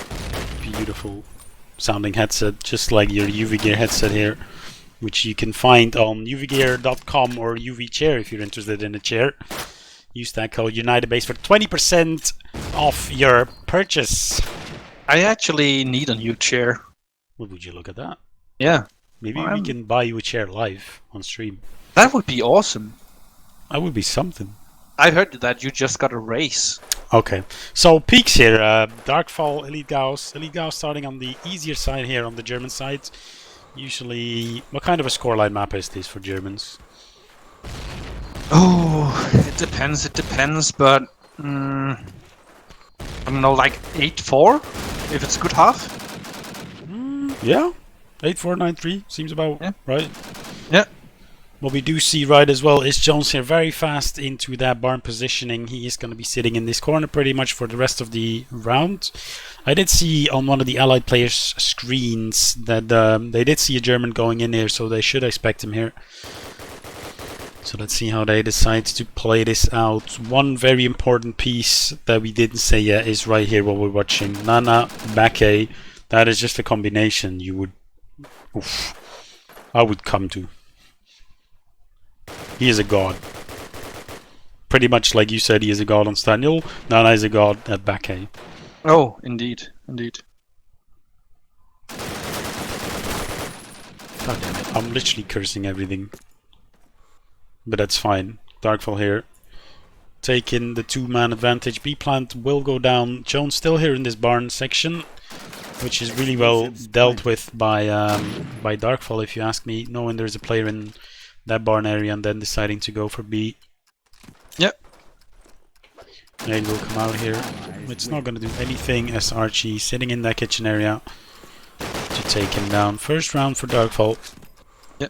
beautiful sounding headset, just like your UviGear headset here, which you can find on UviGear.com or UviChair if you're interested in a chair. Use that code UnitedBase for 20% off your purchase. I actually need a new chair. Well, would you look at that? Yeah. Maybe Well, we can buy you a chair live on stream. That would be awesome. That would be something. I heard that you just got a raise. Okay, so peaks here. Darkfall, Elite GaoZ. Elite GaoZ starting on the easier side here on the German side. Usually, what kind of a scoreline map is this for Germans? Oh, it depends, but I don't know, like 8-4 if it's good half. Yeah, 8-4-9-3 seems about right. Yeah. What we do see right as well is Jones here very fast into that barn positioning. He is going to be sitting in this corner pretty much for the rest of the round. I did see on one of the allied players' screens that they did see a German going in here, so they should expect him here. So let's see how they decide to play this out. One very important piece that we didn't say yet is right here what we're watching. Nana, Bake. That is just a combination you would... I would come to. He is a god. Pretty much like you said, he is a god on Staniel. Nana is a god at Bake. Oh, indeed, indeed. God damn it. I'm literally cursing everything. But that's fine. Darkfall here. Taking the two-man advantage. B-plant will go down. Jones still here in this barn section, which is really well dealt with by Darkfall, if you ask me, knowing there's a player in that barn area and then deciding to go for B. Yep. Nade will come out here. It's not going to do anything as Archie sitting in that kitchen area to take him down. First round for Darkfall. Yeah.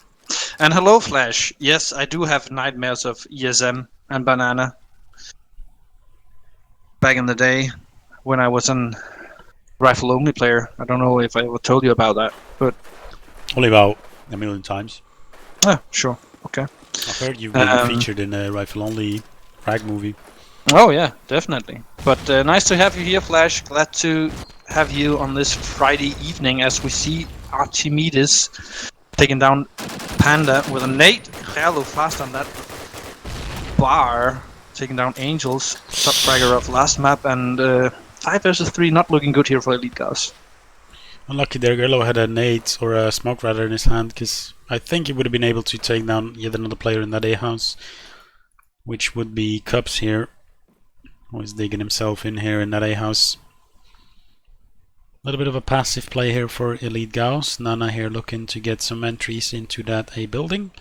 And hello, Flash. Yes, I do have nightmares of ESM and Banana. Back in the day, when I was an rifle-only player. I don't know if I ever told you about that, but... Only about a million times. Yeah, sure. Okay. I've heard you've been featured in a rifle-only frag movie. Oh yeah, definitely. But nice to have you here, Flash. Glad to have you on this Friday evening as we see Archimedes taking down Panda with a nade. Hello, fast on that bar. Taking down Angels. Top fragger of last map, and 5 versus 3 not looking good here for Elite GaoZ. Unlucky there, Gerlo had a nade or a smoke radar in his hand, because I think he would have been able to take down yet another player in that A house, which would be Cups here. Always digging himself in here in that A house. A little bit of a passive play here for Elite GaoZ. Nana here looking to get some entries into that A building.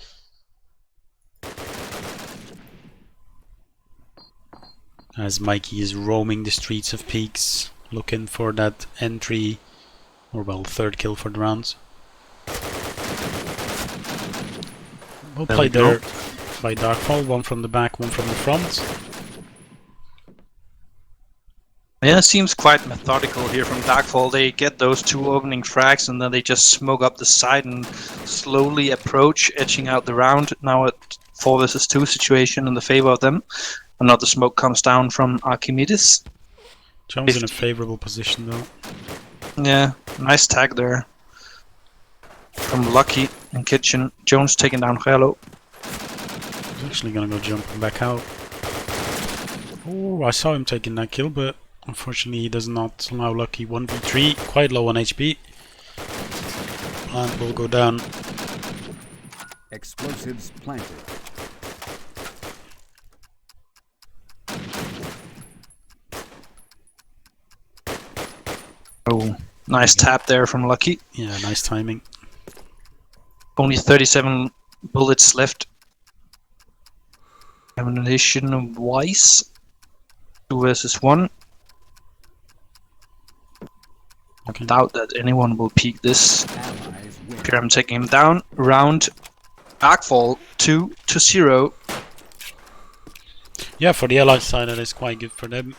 As Mikey is roaming the streets of Peaks, looking for that entry, or well, third kill for the round. Well played there by Darkfall, one from the back, one from the front. Yeah, it seems quite methodical here from Darkfall. They get those 2 opening frags and then they just smoke up the side and slowly approach, edging out the round. Now at 4 versus 2 situation in the favor of them. Another smoke comes down from Archimedes. Jones in a favorable position though. Yeah, nice tag there from Lucky in kitchen. Jones taking down Hello. He's actually gonna go jumping back out. Oh, I saw him taking that kill, but unfortunately he does not allow Lucky 1v3, quite low on HP. Plant will go down. Explosives planted. Oh, nice tap there from Lucky. Yeah, nice timing. Only 37 bullets left. Ammunition wise. 2 versus 1. Okay. I doubt that anyone will peek this. Here I'm taking him down. Round Darkfall 2-0. Yeah, for the Allied side that is quite good for them.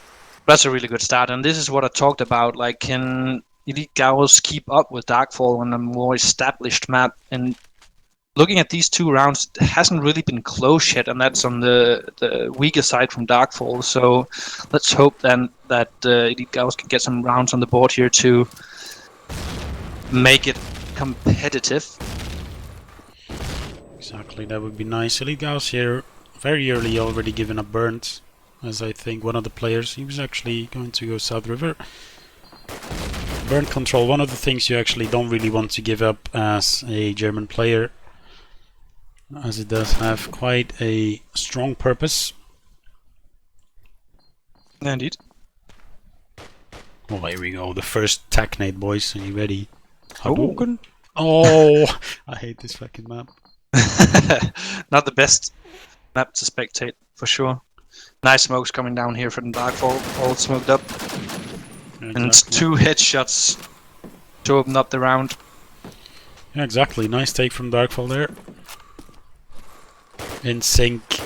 That's a really good start, and this is what I talked about. Like, can Elite GaoZ keep up with Darkfall on a more established map? And looking at these 2 rounds, it hasn't really been close yet, and that's on the weaker side from Darkfall. So let's hope then that Elite GaoZ can get some rounds on the board here to make it competitive. Exactly, that would be nice. Elite GaoZ here very early already given up burnt. As I think one of the players, he was actually going to go South River. Burn control, one of the things you actually don't really want to give up as a German player, as it does have quite a strong purpose. Indeed. Oh, here we go, the first Tacnade, boys. Are you ready? Oh. Oh, I hate this fucking map. Not the best map to spectate, for sure. Nice smokes coming down here from Darkfall, all smoked up. Yeah, And 2 headshots to open up the round. Yeah, exactly. Nice take from Darkfall there. In sync.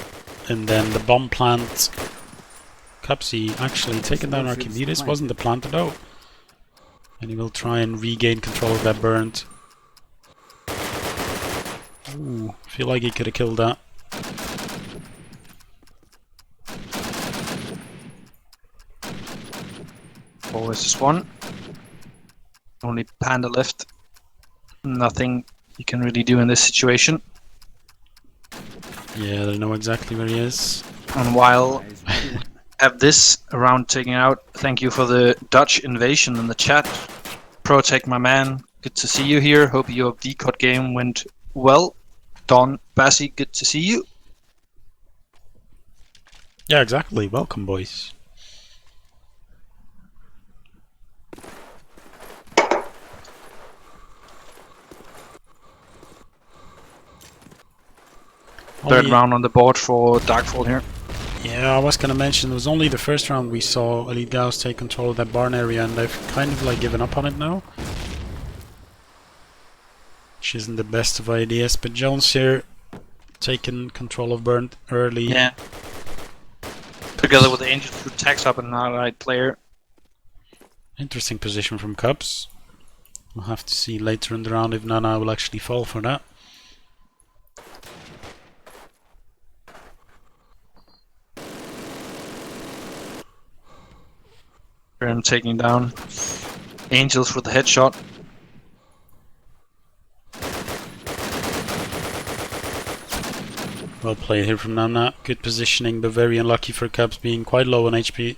And then the bomb plant. Cupsy actually taking down Archimedes. Wasn't the planter though. And he will try and regain control of that burnt. Ooh, feel like he could have killed that. 4 versus 1. Only Panda left. Nothing you can really do in this situation. Yeah, they know exactly where he is. And while have this round taken out, thank you for the Dutch invasion in the chat. Protect my man. Good to see you here. Hope your decod game went well. Don Bassi, good to see you. Yeah, exactly. Welcome, boys. Third round on the board for Darkfall here. Yeah, I was gonna mention it was only the first round we saw Elite GaoZ take control of that barn area, and they've kind of like given up on it now. Which isn't the best of ideas, but Jones here taking control of Burnt early. Yeah. Together with the Angel who tags up an allied player. Interesting position from Cubs. We'll have to see later in the round if Nana will actually fall for that. And taking down Angels with the headshot. Well played here from Nana. Good positioning, but very unlucky for Cubs, being quite low on HP.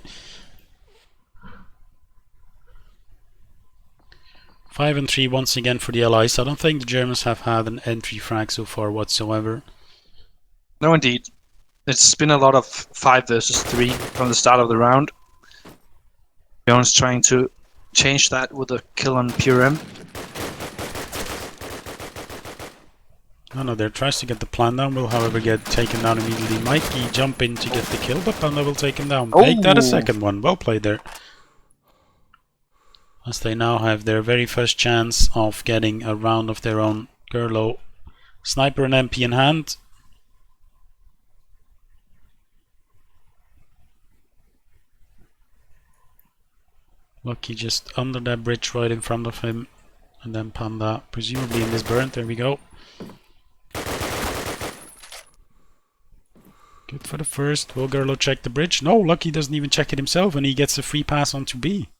5 and 3 once again for the Allies. I don't think the Germans have had an entry frag so far whatsoever. No, indeed. It's been a lot of 5 versus 3 from the start of the round. Jones trying to change that with a kill on Pure M. Panda there tries to get the plan down, will however get taken down immediately. Mikey jump in to get the kill, but Panda will take him down. Make that a second one. Well played there. As they now have their very first chance of getting a round of their own. Gerlo, sniper and MP in hand. Lucky just under that bridge right in front of him. And then Panda presumably in this burn. There we go. Good for the first. Will Gerlo check the bridge? No, Lucky doesn't even check it himself, and he gets a free pass onto B.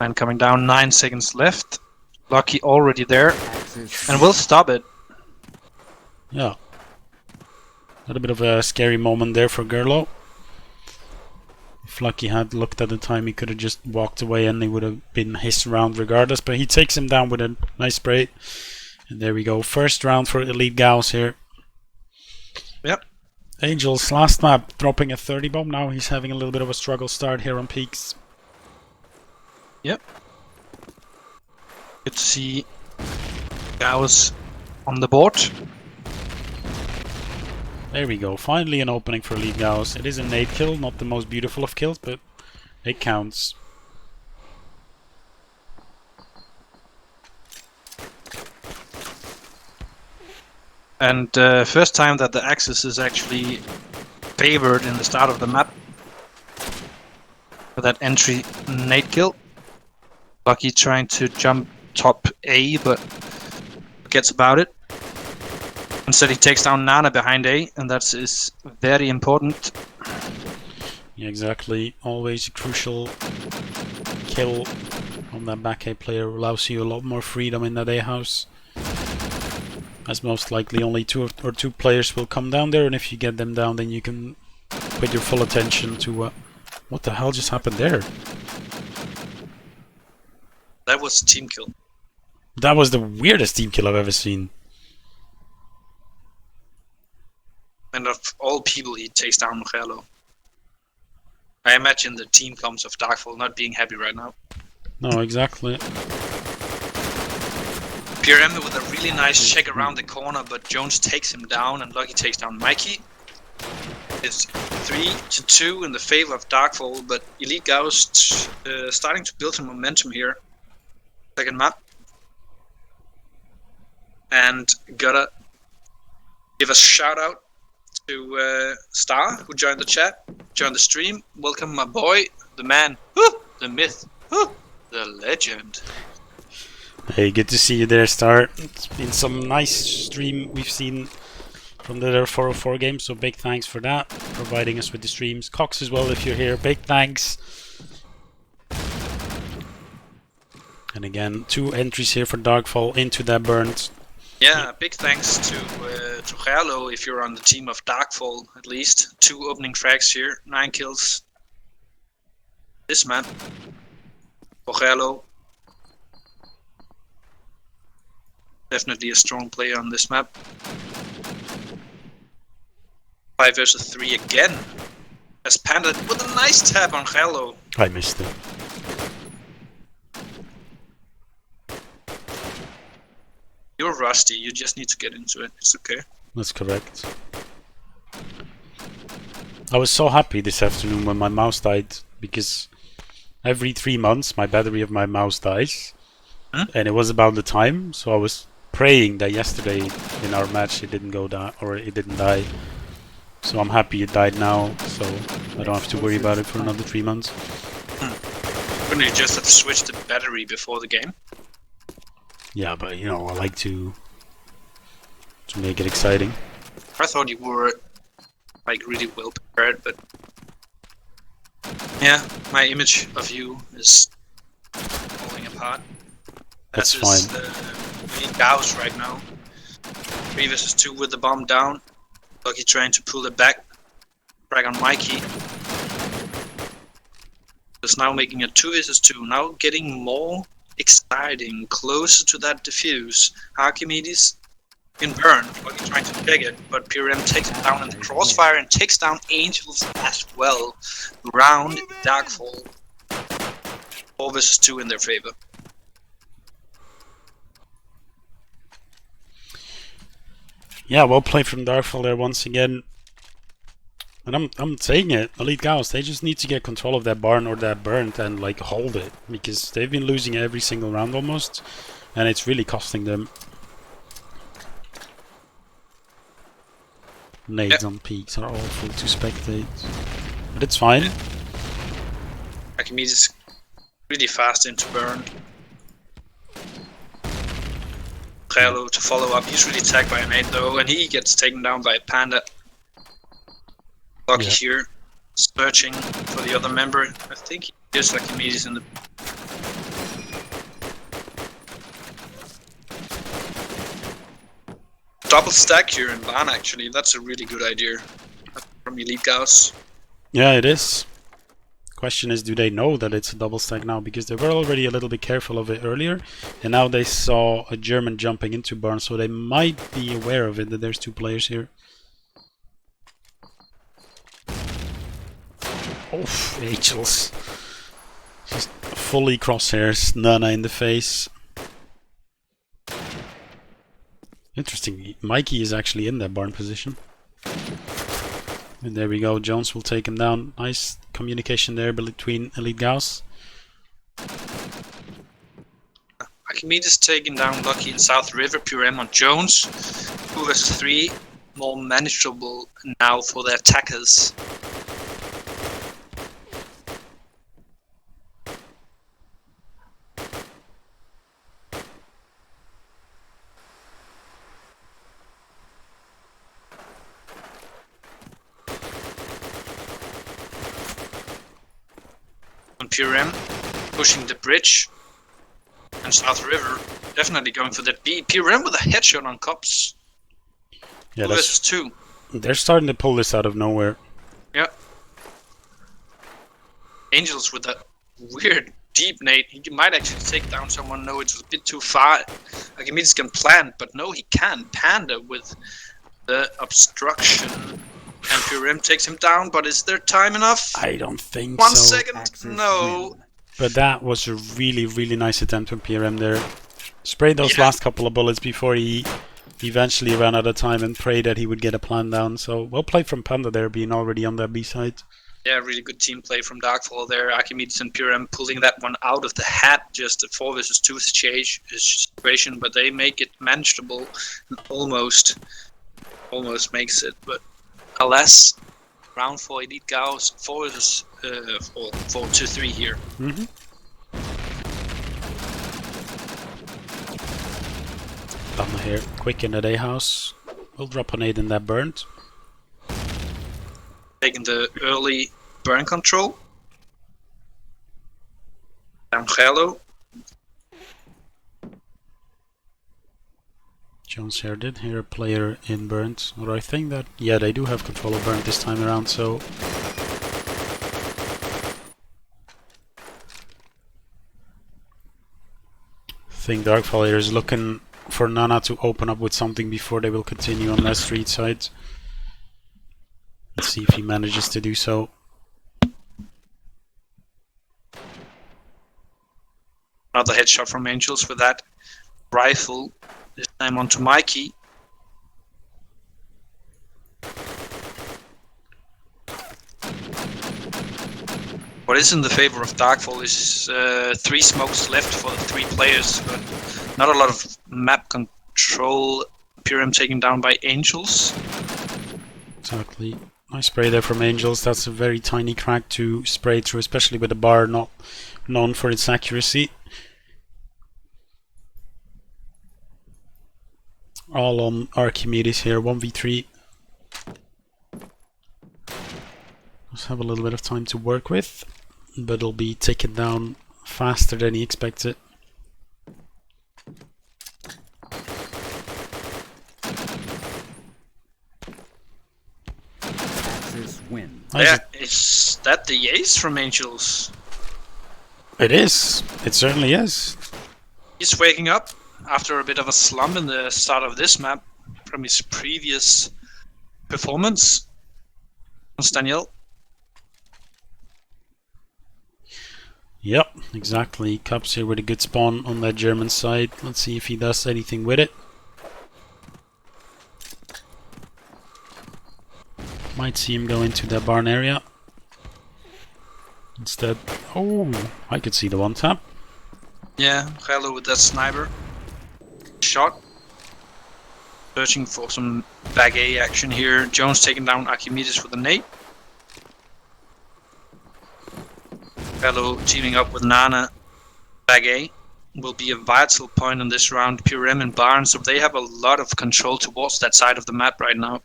And coming down, 9 seconds left. Lucky already there, and will stop it. Yeah. A little bit of a scary moment there for Gerlo. If Lucky had looked at the time, he could have just walked away and he would have been his round regardless. But he takes him down with a nice spray. And there we go. First round for Elite GaoZ here. Yep. Angels last map dropping a 30 bomb. Now he's having a little bit of a struggle start here on peaks. Yep. Good to see GaoZ on the board. There we go. Finally an opening for Elite GaoZ. It is a nade kill, not the most beautiful of kills, but it counts. And first time that the Axis is actually favored in the start of the map. For that entry nade kill. Lucky trying to jump top A, but forgets about it. Instead he takes down Nana behind A, and that is very important. Yeah, exactly. Always a crucial kill on that back A player. Allows you a lot more freedom in that A house. As most likely only two players will come down there, and if you get them down, then you can put your full attention to what the hell just happened there? That was a team kill. That was the weirdest team kill I've ever seen. And of all people, he takes down Mugello. I imagine the team comms of Darkfall not being happy right now. No, exactly. Pure M with a really nice check around the corner, but Jones takes him down, and Lucky takes down Mikey. It's 3-2 in the favor of Darkfall, but Elite GaoZ starting to build some momentum here. Second map. And gotta give a shout out to Star, who joined the chat, joined the stream. Welcome my boy, the man, the myth, the legend. Hey, good to see you there, Star. It's been some nice stream we've seen from the 404 game, so big thanks for that, providing us with the streams. Cox as well, if you're here, big thanks. And again, 2 entries here for Darkfall into that burnt. Yeah, big thanks to Gerlo if you're on the team of Darkfall, at least. 2 opening frags here, 9 kills. This map. Gerlo. Definitely a strong player on this map. 5 versus 3 again. As Panda with a nice tap on Gerlo. I missed it. you're rusty. You just need to get into it. It's okay. That's correct. I was so happy this afternoon when my mouse died, because every 3 months my battery of my mouse dies. And it was about the time, so I was praying that yesterday in our match it didn't go down, or it didn't die. So I'm happy it died now, so I don't have to worry about it for another 3 months. Couldn't you just have switched the battery before the game? Yeah, but you know, I like to make it exciting. I thought you were like really well prepared, but yeah, my image of you is falling apart. That's That is, fine. We need GaoZ right now. 3 versus 2 with the bomb down. Lucky trying to pull it back. Frag on Mikey. It's now making a 2 versus 2. Now getting more exciting, closer to that defuse. Archimedes in burn. Lucky trying to check it, but PRM takes him down in the crossfire and takes down Angels as well. Round Darkfall. 4 versus 2 in their favor. Yeah, well played from Darkfall there once again. And I'm saying it, Elite GaoZ, they just need to get control of that barn or that burnt and like hold it, because they've been losing every single round almost, and it's really costing them. Nades on peaks are awful to spectate, but it's fine. Archimedes is really fast into burn. GaoZ to follow up. He's really tagged by a nade though, and he gets taken down by a Panda. Lucky here, searching for the other member. I think he is Archimedes in the. Double stack here in Van actually. That's a really good idea from Elite GaoZ. Yeah, it is. Question is, do they know that it's a double stack now? Because they were already a little bit careful of it earlier, and now they saw a German jumping into barn, so they might be aware of it, that there's 2 players here. Oof, Angels. Just fully crosshairs, Nana in the face. Interesting, Mikey is actually in that barn position. And there we go, Jones will take him down. Nice communication there between Elite GaoZ. Archimedes taking down Lucky in South River, PRM on Jones. 2 versus 3, more manageable now for the attackers. On PRM, pushing the bridge. And South River definitely going for that B. PRM with a headshot on Cops. Yeah, 2 versus 2. they're starting to pull this out of nowhere. Yeah. Angels with that weird deep nade. He might actually take down someone. No, it's a bit too far. Archimedes can plant, but no, he can't. Panda with the obstruction. And PRM takes him down, but is there time enough? I don't think 1 so. second. No. But that was a really, really nice attempt from PRM there. Sprayed those Yeah. last couple of bullets before he eventually ran out of time and prayed that he would get a plan down. So well played from Panda there, being already on that B side. Yeah, really good team play from Darkfall there. Archimedes and PRM pulling that one out of the hat. Just a 4 versus 2 situation, but they make it manageable and almost makes it. But alas, round 4 Elite GaoZ, 4 versus 4 to 3 here. Mm-hmm. Panda here, quick in the day house. We'll drop a nade in that burnt. Taking the early burn control. Down GaoZ. Jones here did hear a player in burnt, or I think that, yeah, they do have control of burnt this time around, so I think Darkfall here is looking for Nana to open up with something before they will continue on that street side. Let's see if he manages to do so. Another headshot from Angels with that rifle. This time onto Mikey. What is in the favor of Darkfall is 3 smokes left for the 3 players, but not a lot of map control. Pyram taken down by Angels. Exactly. Nice spray there from Angels. That's a very tiny crack to spray through, especially with a bar not known for its accuracy. All on Archimedes here, 1v3. Let's have a little bit of time to work with, but it'll be taken down faster than he expected. Win. Yeah, is that the ace from Angels? It is. It certainly is. He's waking up after a bit of a slump in the start of this map from his previous performance. Daniel. Yep, exactly. Cups here with a good spawn on that German side. Let's see if he does anything with it. Might see him go into that barn area. Instead, oh, I could see the one tap. Yeah, Hello with that sniper. Shot. Searching for some bag A action here. Jones taking down Archimedes with a nade. Hello teaming up with Nana. Bag A will be a vital point in this round. Pyram and Barn, so they have a lot of control towards that side of the map right now.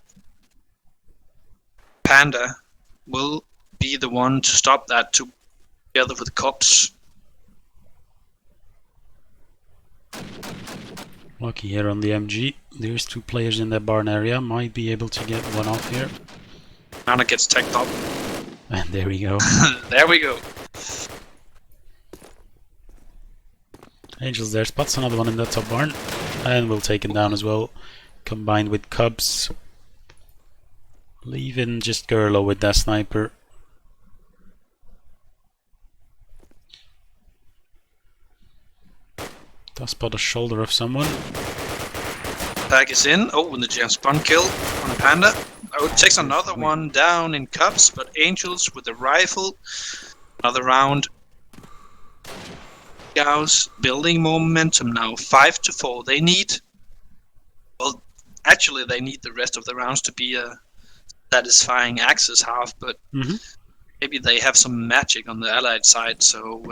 Panda will be the one to stop that together with Cops. Lucky here on the MG. There's 2 players in that barn area. Might be able to get one off here. Nana gets teched up. And there we go. There we go. Angels there spots another one in that top barn. And will take him down as well. Combined with Cubs. Leaving just Gerlo with that sniper. Does spot a shoulder of someone. Tag is in. Oh, and the James Bond kill on Panda. Oh, it takes another one down in Cups, but Angels with the rifle. Another round. GaoZ building momentum now. 5-4. They need... Well, actually they need the rest of the rounds to be a satisfying Axis half, but maybe they have some magic on the Allied side, so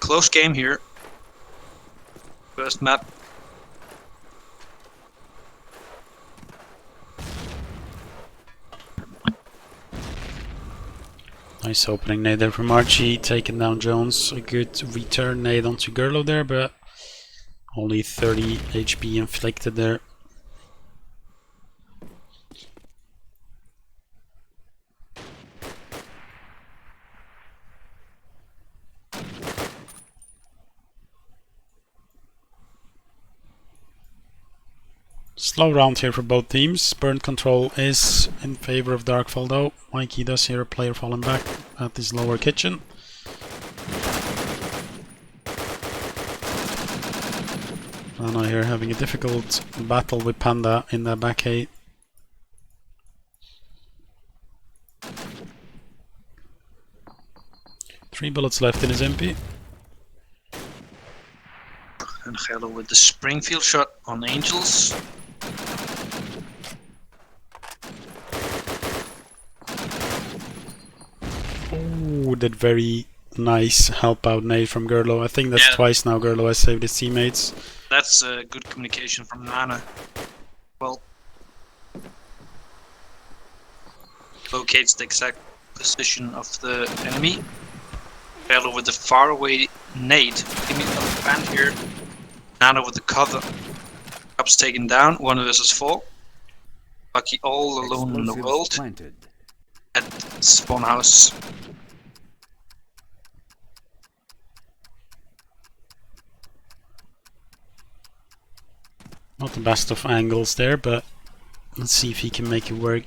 close game here. First map. Nice opening nade there from Archie, taking down Jones. A good return nade onto Gerlo there, but only 30 HP inflicted there. Slow round here for both teams. Burn control is in favor of Darkfall though. Mikey does hear a player falling back at his lower kitchen. Nana here having a difficult battle with Panda in that back A. Three bullets left in his MP. And Hello with the Springfield shot on Angels. Oh, that very nice help out nade from Gerlo. I think that's twice now Gerlo has saved his teammates. That's good communication from Nana. Well, locates the exact position of the enemy. Hello with the faraway nade. Give me another band here. Nana with the cover. Cups taken down, 1 versus 4. Lucky all alone in the world. Planted. At spawn house. Not the best of angles there, but let's see if he can make it work.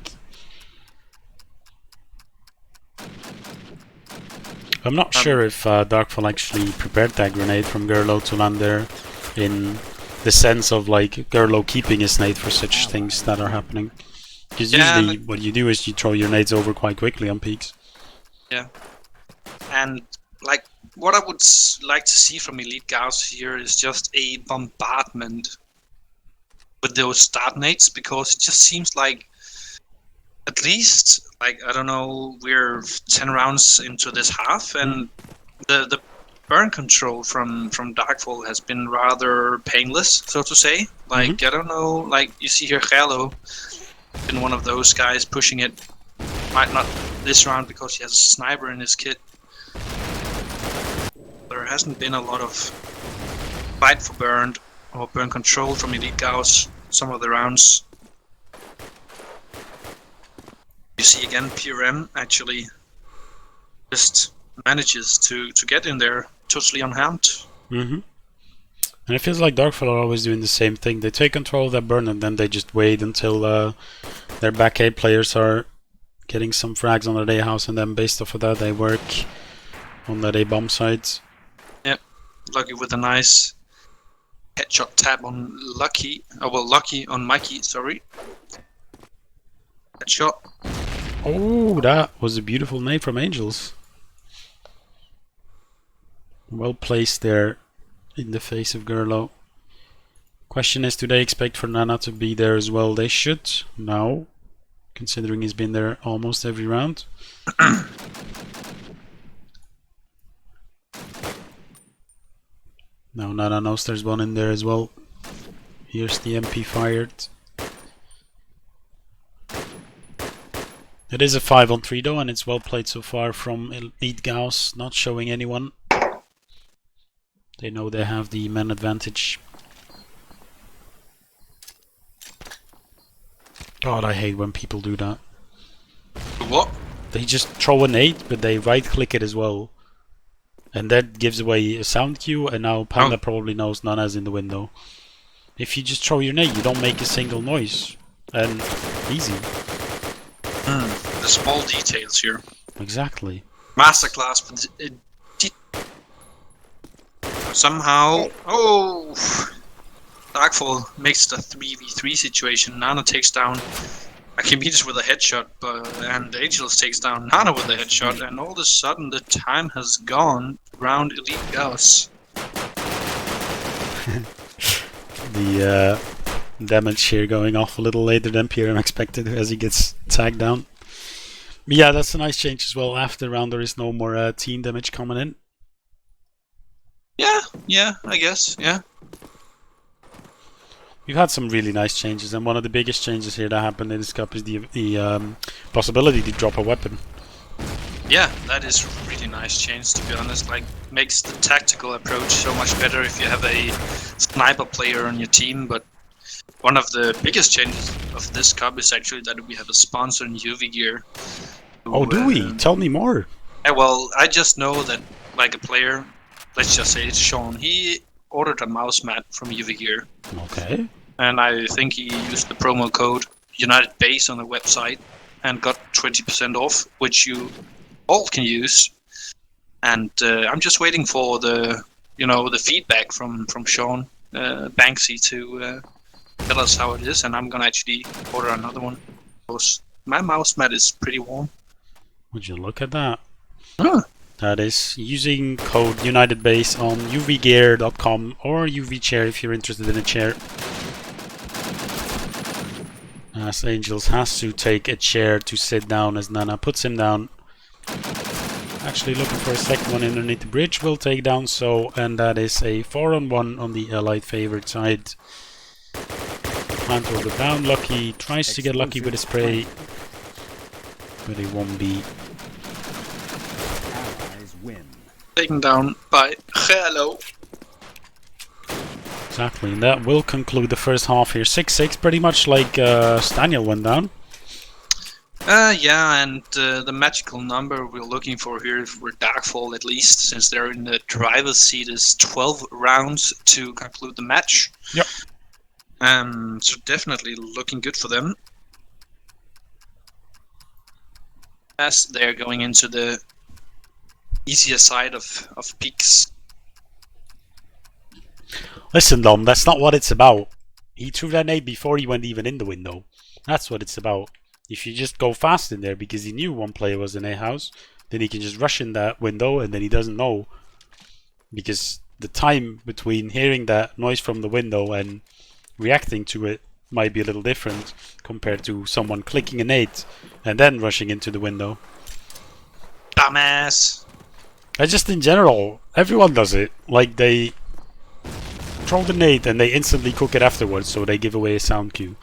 I'm not sure if Darkfall actually prepared that grenade from Gerlo to land there in the sense of like Gerlo keeping his nade for such things that are happening. Because usually what you do is you throw your nades over quite quickly on peaks. Yeah. And like what I would like to see from Elite GaoZ here is just a bombardment with those start nades, because it just seems like at least, like, I don't know, we're 10 rounds into this half, and the burn control from Darkfall has been rather painless, so to say. Like, I don't know, like, you see here GaoZ been one of those guys pushing it. Might not this round because he has a sniper in his kit. There hasn't been a lot of fight for burn or burn control from Elite GaoZ some of the rounds. You see again, PRM actually just manages to get in there totally unharmed. And it feels like Darkfall are always doing the same thing. They take control of that burn and then they just wait until their back A players are getting some frags on their A house, and then based off of that they work on that A bomb site. Yep, Lucky with a nice headshot tap on Lucky. Oh well, Lucky on Mikey, sorry. Headshot. Oh, that was a beautiful nade from Angels. Well placed there in the face of Gerlo. Question is, do they expect for Nana to be there as well? They should now, considering he's been there almost every round. Now Nana knows there's one in there as well. Here's the MP fired. It is a 5-on-3 though, and it's well played so far from Elite GaoZ, not showing anyone. They know they have the man advantage. God, I hate when people do that. What? They just throw a nade, but they right click it as well. And that gives away a sound cue, and now Panda probably knows Nana's in the window. If you just throw your nade, you don't make a single noise. And easy. The small details here. Exactly. Masterclass, but somehow... Oh! Darkfall makes the 3v3 situation. Nana takes down Archimedes with a headshot, and Angels takes down Nana with a headshot, and all of a sudden the time has gone around Elite GaoZ. The damage here going off a little later than PRM expected as he gets tagged down. But yeah, that's a nice change as well. After the round there is no more team damage coming in. Yeah, I guess, yeah. We've had some really nice changes, and one of the biggest changes here that happened in this cup is the possibility to drop a weapon. Yeah, that is a really nice change, to be honest. Like, makes the tactical approach so much better if you have a sniper player on your team. But one of the biggest changes of this cup is actually that we have a sponsor in UviGear. Oh, do we? Tell me more. Yeah, well, I just know that, like, a player, let's just say it's Sean, he ordered a mouse mat from UviGear. Okay. And I think he used the promo code UnitedBase on the website and got 20% off, which you all can use. And I'm just waiting for the feedback from Sean Banksy to tell us how it is, and I'm gonna actually order another one. Because my mouse mat is pretty warm. Would you look at that? Huh. That is using code UnitedBase on UviGear.com or UviChair if you're interested in a chair. As Angels has to take a chair to sit down as Nana puts him down. Actually looking for a second one underneath the bridge, will take down So, and that is a 4-on-1 on the Allied favorite side. Can't hold it down. Lucky tries to get lucky with a spray, but it won't be. Taken down by Hello. Exactly, and that will conclude the first half here. 6-6, pretty much like Staniel went down. Yeah, and the magical number we're looking for here for Darkfall, at least, since they're in the driver's seat, is 12 rounds to conclude the match. Yep. So definitely looking good for them. As they're going into the easier side of peaks. Listen, Dom, that's not what it's about. He threw that nade before he went even in the window. That's what it's about. If you just go fast in there because he knew one player was in a house, then he can just rush in that window and then he doesn't know. Because the time between hearing that noise from the window and reacting to it might be a little different compared to someone clicking a nade and then rushing into the window. Dumbass. Just in general, everyone does it. Like they throw the nade and they instantly cook it afterwards, so they give away a sound cue.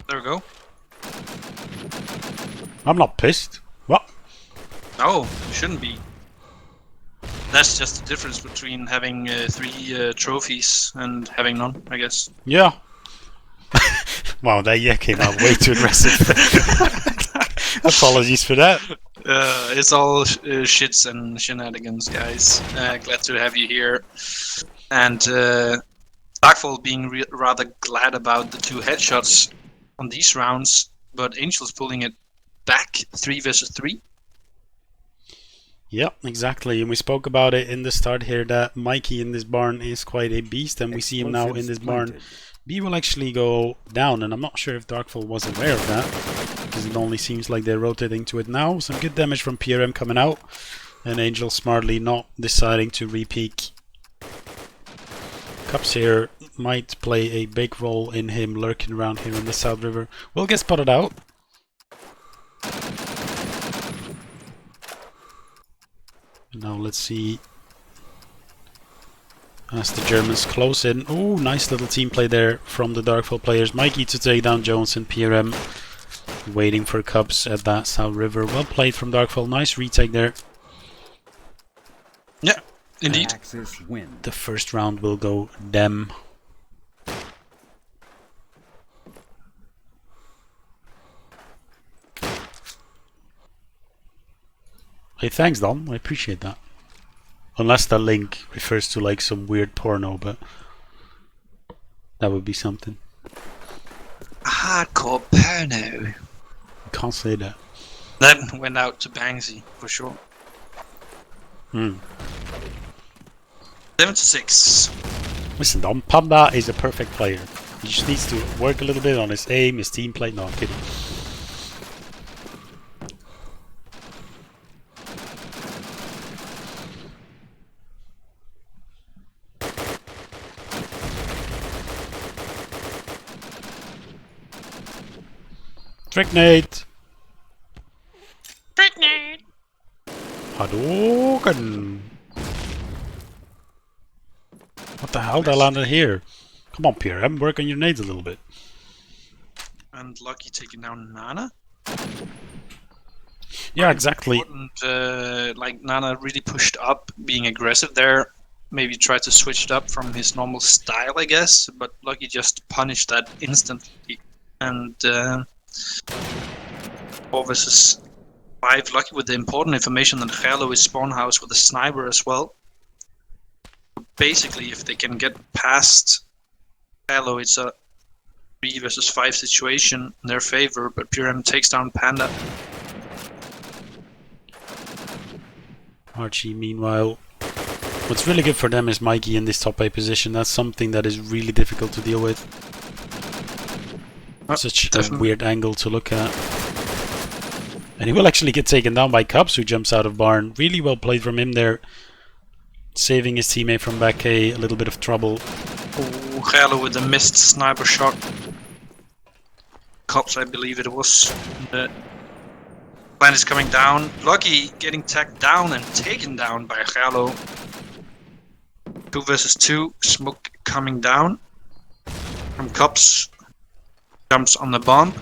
There we go. I'm not pissed. What? No, you shouldn't be. That's just the difference between having 3 trophies and having none, I guess. Yeah. Wow, that yeah came out way too aggressive. Apologies for that. It's all shits and shenanigans, guys. Glad to have you here. And Darkfall being rather glad about the 2 headshots on these rounds, but Angel's pulling it back 3 versus 3. Yep, exactly. And we spoke about it in the start here that Mikey in this barn is quite a beast, and we see him now in this barn. B will actually go down, and I'm not sure if Darkfall was aware of that, because it only seems like they're rotating to it now. Some good damage from PRM coming out, and Angel smartly not deciding to re-peek. Cups here might play a big role in him lurking around here in the South River. Will get spotted out. Now let's see. As the Germans close in. Oh, nice little team play there from the Darkfall players. Mikey to take down Jones and PRM. Waiting for Cubs at that South River. Well played from Darkfall. Nice retake there. Yeah, indeed. Axis win. The first round will go them. Hey, thanks, Don. I appreciate that. Unless that link refers to like some weird porno, but that would be something. Hardcore porno. Can't say that. That went out to Bangsy, for sure. 7-6. Listen, Dom, Panda is a perfect player. He just needs to work a little bit on his aim, his team play. No, I'm kidding. Tricknade! Tricknade! Hadouken! What the hell? They landed here. Come on, PRM, work on your nades a little bit. And Lucky taking down Nana. Yeah, exactly. Like Nana really pushed up, being aggressive there. Maybe tried to switch it up from his normal style, I guess. But Lucky just punished that instantly. And 4 versus 5. Lucky with the important information that Halo is spawn house with a sniper as well. Basically, if they can get past Halo, it's a 3 versus 5 situation in their favor. But PRM takes down Panda. Archie, meanwhile, what's really good for them is Mikey in this top 8 position. That's something that is really difficult to deal with. Such a weird angle to look at. And he will actually get taken down by Cubs, who jumps out of barn. Really well played from him there. Saving his teammate from back a little bit of trouble. Oh, Halo with a missed sniper shot. Cops, I believe it was. The plan is coming down. Lucky getting tagged down and taken down by Halo. 2 versus 2. Smoke coming down from Cops. Jumps on the bomb,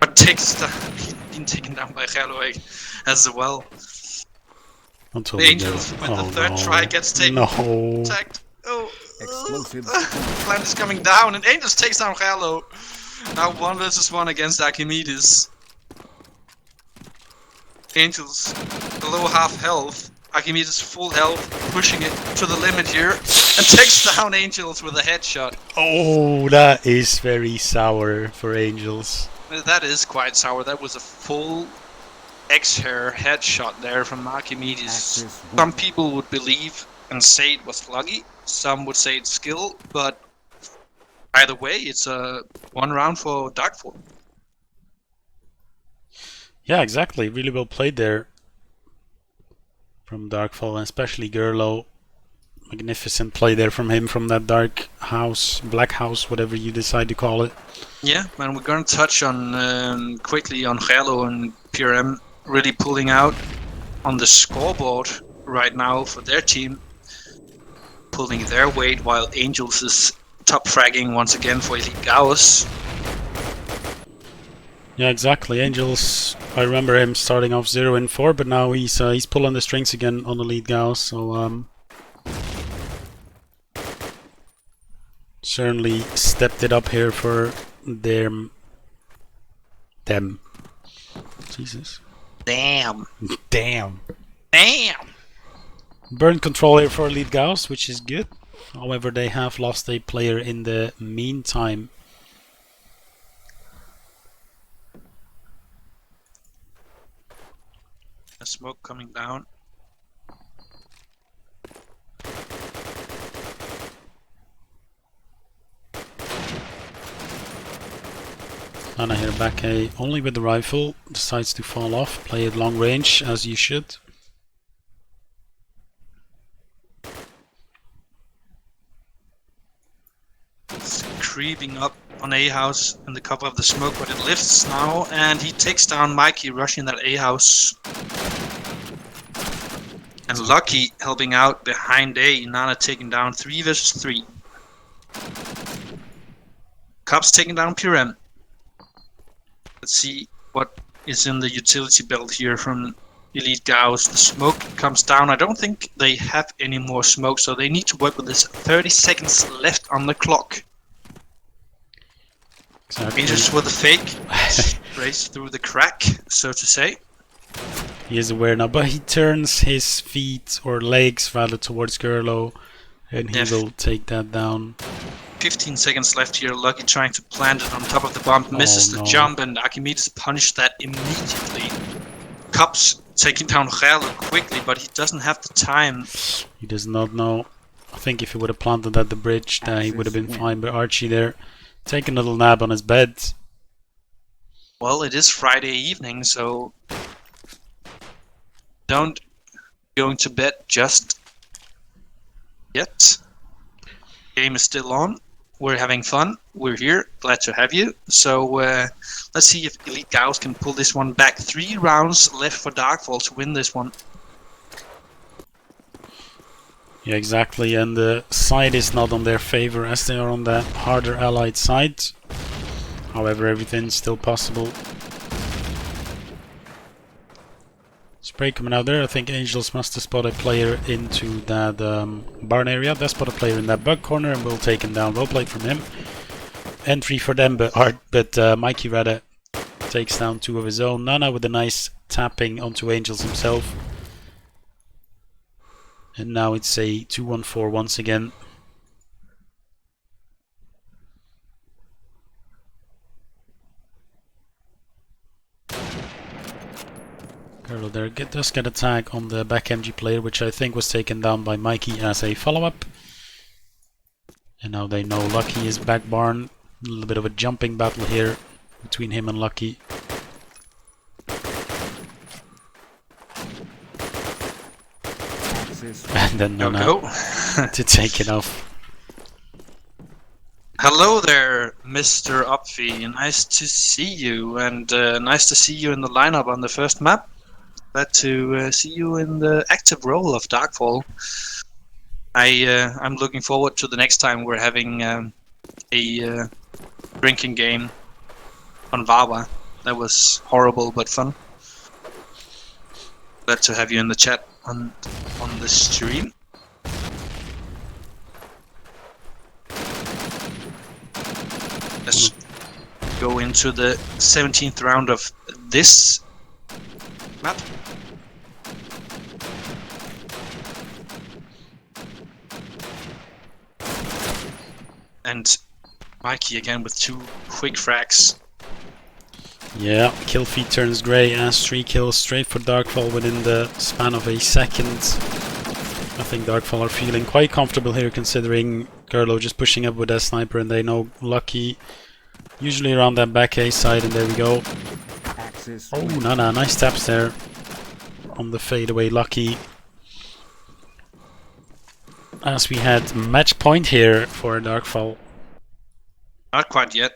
but takes the being taken down by Halo as well. The Angels with the third try gets taken. Tagged. Oh, Explosive. Plan is coming down, and Angels takes down Halo. Now 1 versus 1 against Archimedes. Angels below half health. Archimedes full health, pushing it to the limit here, and takes down Angels with a headshot. Oh, that is very sour for Angels. That is quite sour. That was a full X-hair headshot there from Archimedes. Some people would believe and say it was lucky. Some would say it's skill, but either way, it's a 1 round for Darkfall. Yeah, exactly. Really well played there from Darkfall, and especially GaoZ. Magnificent play there from him from that dark house, black house, whatever you decide to call it. Yeah, and we're going to touch on quickly on GaoZ and PRM really pulling out on the scoreboard right now for their team, pulling their weight, while Angels is top fragging once again for Elite GaoZ. Yeah, exactly. Angels, I remember him starting off 0-4, but now he's pulling the strings again on Elite GaoZ, so certainly stepped it up here for them. Jesus. Damn. Burn control here for Elite GaoZ, which is good. However, they have lost a player in the meantime. The smoke coming down. Anna here back only with the rifle, decides to fall off, play at long range as you should. It's creeping up on A house in the cover of the smoke, but it lifts now, and he takes down Mikey, rushing that A house. And Lucky helping out behind A. Nana taking down 3 versus 3. Cops taking down PRM. Let's see what is in the utility belt here from Elite GaoZ. The smoke comes down. I don't think they have any more smoke, so they need to work with this. 30 seconds left on the clock. Exactly. Angels with a fake. Race through the crack, so to say. He is aware now, but he turns his feet or legs rather towards GaoZ, and he will take that down. 15 seconds left here. Lucky trying to plant it on top of the bomb, misses the jump, and Archimedes punished that immediately. Cops taking down GaoZ quickly, but he doesn't have the time. He does not know. I think if he would have planted at the bridge, he would have been fine. But Archie there, taking a little nap on his bed. Well, it is Friday evening, so don't going to bed just yet. Game is still on. We're having fun. We're here. Glad to have you. So let's see if Elite GaoZ can pull this one back. 3 rounds left for Darkfall to win this one. Yeah, exactly. And the side is not on their favor as they are on the harder allied side. However, everything's still possible. Spray coming out there. I think Angels must have spotted a player into that barn area. They spot a player in that bug corner and will take him down. Well played from him. Entry for them, but Mikey rather takes down 2 of his own. Nana with a nice tapping onto Angels himself. And now it's a 2-1-4 once again. GaoZ there does get a tag on the back MG player, which I think was taken down by Mikey as a follow-up. And now they know Lucky is back barn. A little bit of a jumping battle here between him and Lucky. And then Nana to take it off. Hello there, Mr. Upvi. Nice to see you, and nice to see you in the lineup on the first map. Glad to see you in the active role of Darkfall. I'm looking forward to the next time we're having a drinking game on Vawa. That was horrible but fun. Glad to have you in the chat on the stream. Let's go into the 17th round of this map. And Mikey again with 2 quick frags. Yeah, kill feed turns grey as 3 kills straight for Darkfall within the span of a second. I think Darkfall are feeling quite comfortable here, considering GaoZ just pushing up with that sniper, and they know Lucky usually around that back A side, and there we go. Oh, Nana, nice taps there on the fadeaway Lucky. As we had match point here for Darkfall. Not quite yet.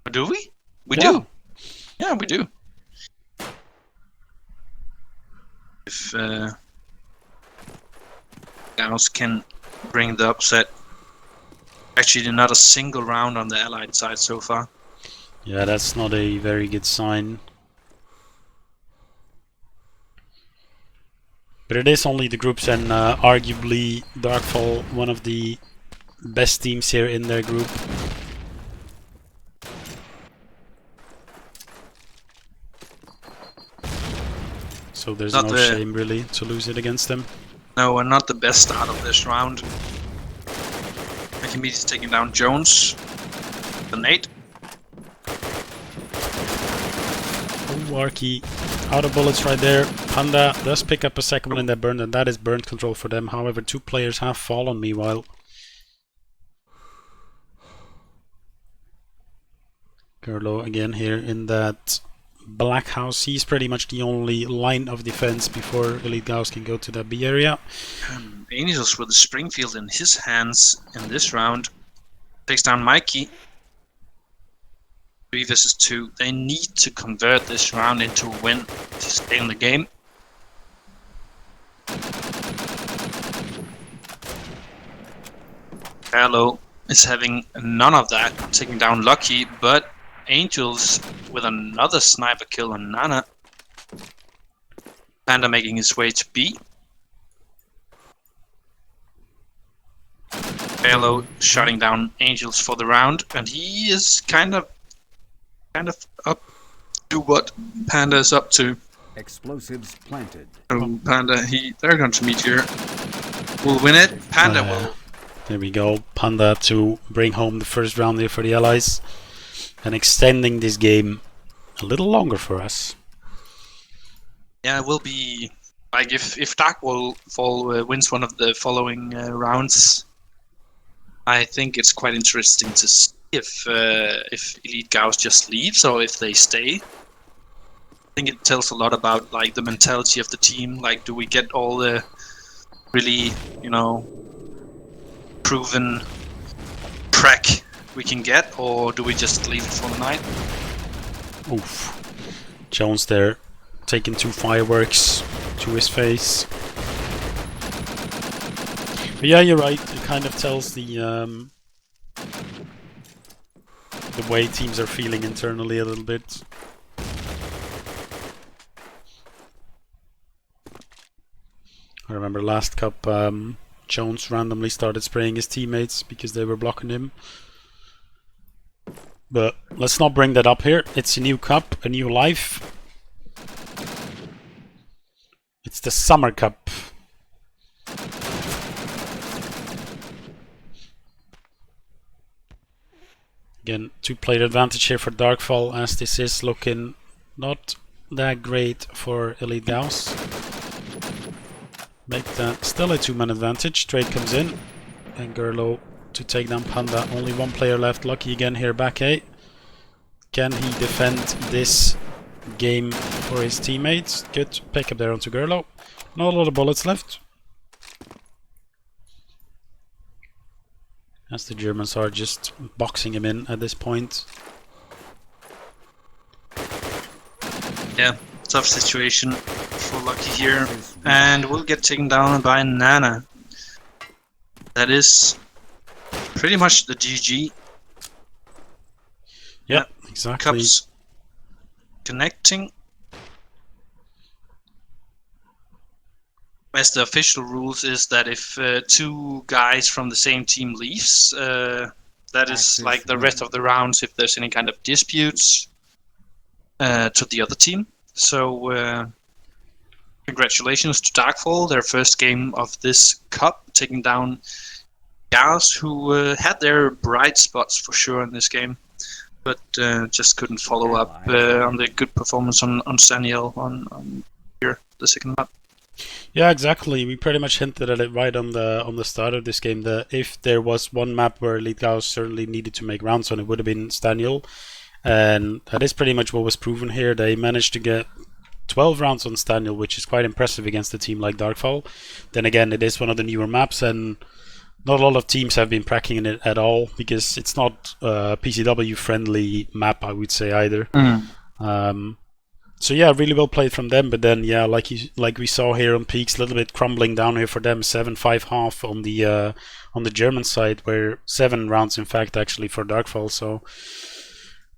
But do we? We Yeah. do. Yeah, we do. If GaoZ can bring the upset. Actually, not a single round on the Allied side so far. Yeah, that's not a very good sign. But it is only the groups, and arguably Darkfall, one of the best teams here in their group. So there's Not no the- shame really to lose it against them. No, we're not the best start of this round. Archimedes taking down Jones. The nade. Oh, Arky, out of bullets right there. Panda does pick up a second one in that burn, and that is burn control for them. However, 2 players have fallen meanwhile. GaoZ again here in that black house. He's pretty much the only line of defense before Elite GaoZ can go to that B area. Angels with the Springfield in his hands in this round. Takes down Mikey. 3 versus 2. They need to convert this round into a win to stay in the game. Hello is having none of that, taking down Lucky, but Angels with another sniper kill on Nana. Panda making his way to B. Hello shutting down Angels for the round, and he is kind of up to what Panda is up to. Explosives planted. Oh, Panda, they're going to meet here. Will win it. Panda will. There we go. Panda to bring home the first round here for the Allies, and extending this game a little longer for us. Yeah, it will be like if Darkfall wins one of the following rounds. I think it's quite interesting to see if Elite GaoZ just leaves or if they stay. I think it tells a lot about like the mentality of the team. Like, do we get all the really, proven crack we can get, or do we just leave it for the night? Oof. Jones there, taking 2 fireworks to his face. But yeah, you're right. It kind of tells the way teams are feeling internally a little bit. I remember last cup, Jones randomly started spraying his teammates because they were blocking him. But let's not bring that up here. It's a new cup, a new life. It's the Summer Cup. Again, 2-player advantage here for Darkfall, as this is looking not that great for Elite GaoZ. Make that still a 2-man advantage. Trade comes in, and GaoZ to take down Panda. Only 1 player left. Lucky again here back A. Can he defend this game for his teammates? Good pick up there onto GaoZ. Not a lot of bullets left, as the Germans are just boxing him in at this point. Yeah, tough situation for Lucky here, and we'll get taken down by Nana. That is pretty much the GG. Yep, exactly. Cups connecting. As the official rules is that if 2 guys from the same team leaves, that is like the rest of the rounds if there's any kind of disputes to the other team. So congratulations to Darkfall, their first game of this cup, taking down GaoZ, who had their bright spots for sure in this game, but just couldn't follow up on the good performance on Saniel on here, the second map. Yeah, exactly. We pretty much hinted at it right on the start of this game that if there was one map where Elite Gauss certainly needed to make rounds on, it would have been Staniel, and that is pretty much what was proven here. They managed to get 12 rounds on Staniel, which is quite impressive against a team like Darkfall. Then again, it is one of the newer maps, and not a lot of teams have been cracking it at all because it's not a PCW friendly map, I would say either. Um, so yeah, really well played from them. But then yeah, like we saw here on Peaks, a little bit crumbling down here for them. 7-5 half on the German side, where 7 rounds in fact actually for Darkfall. So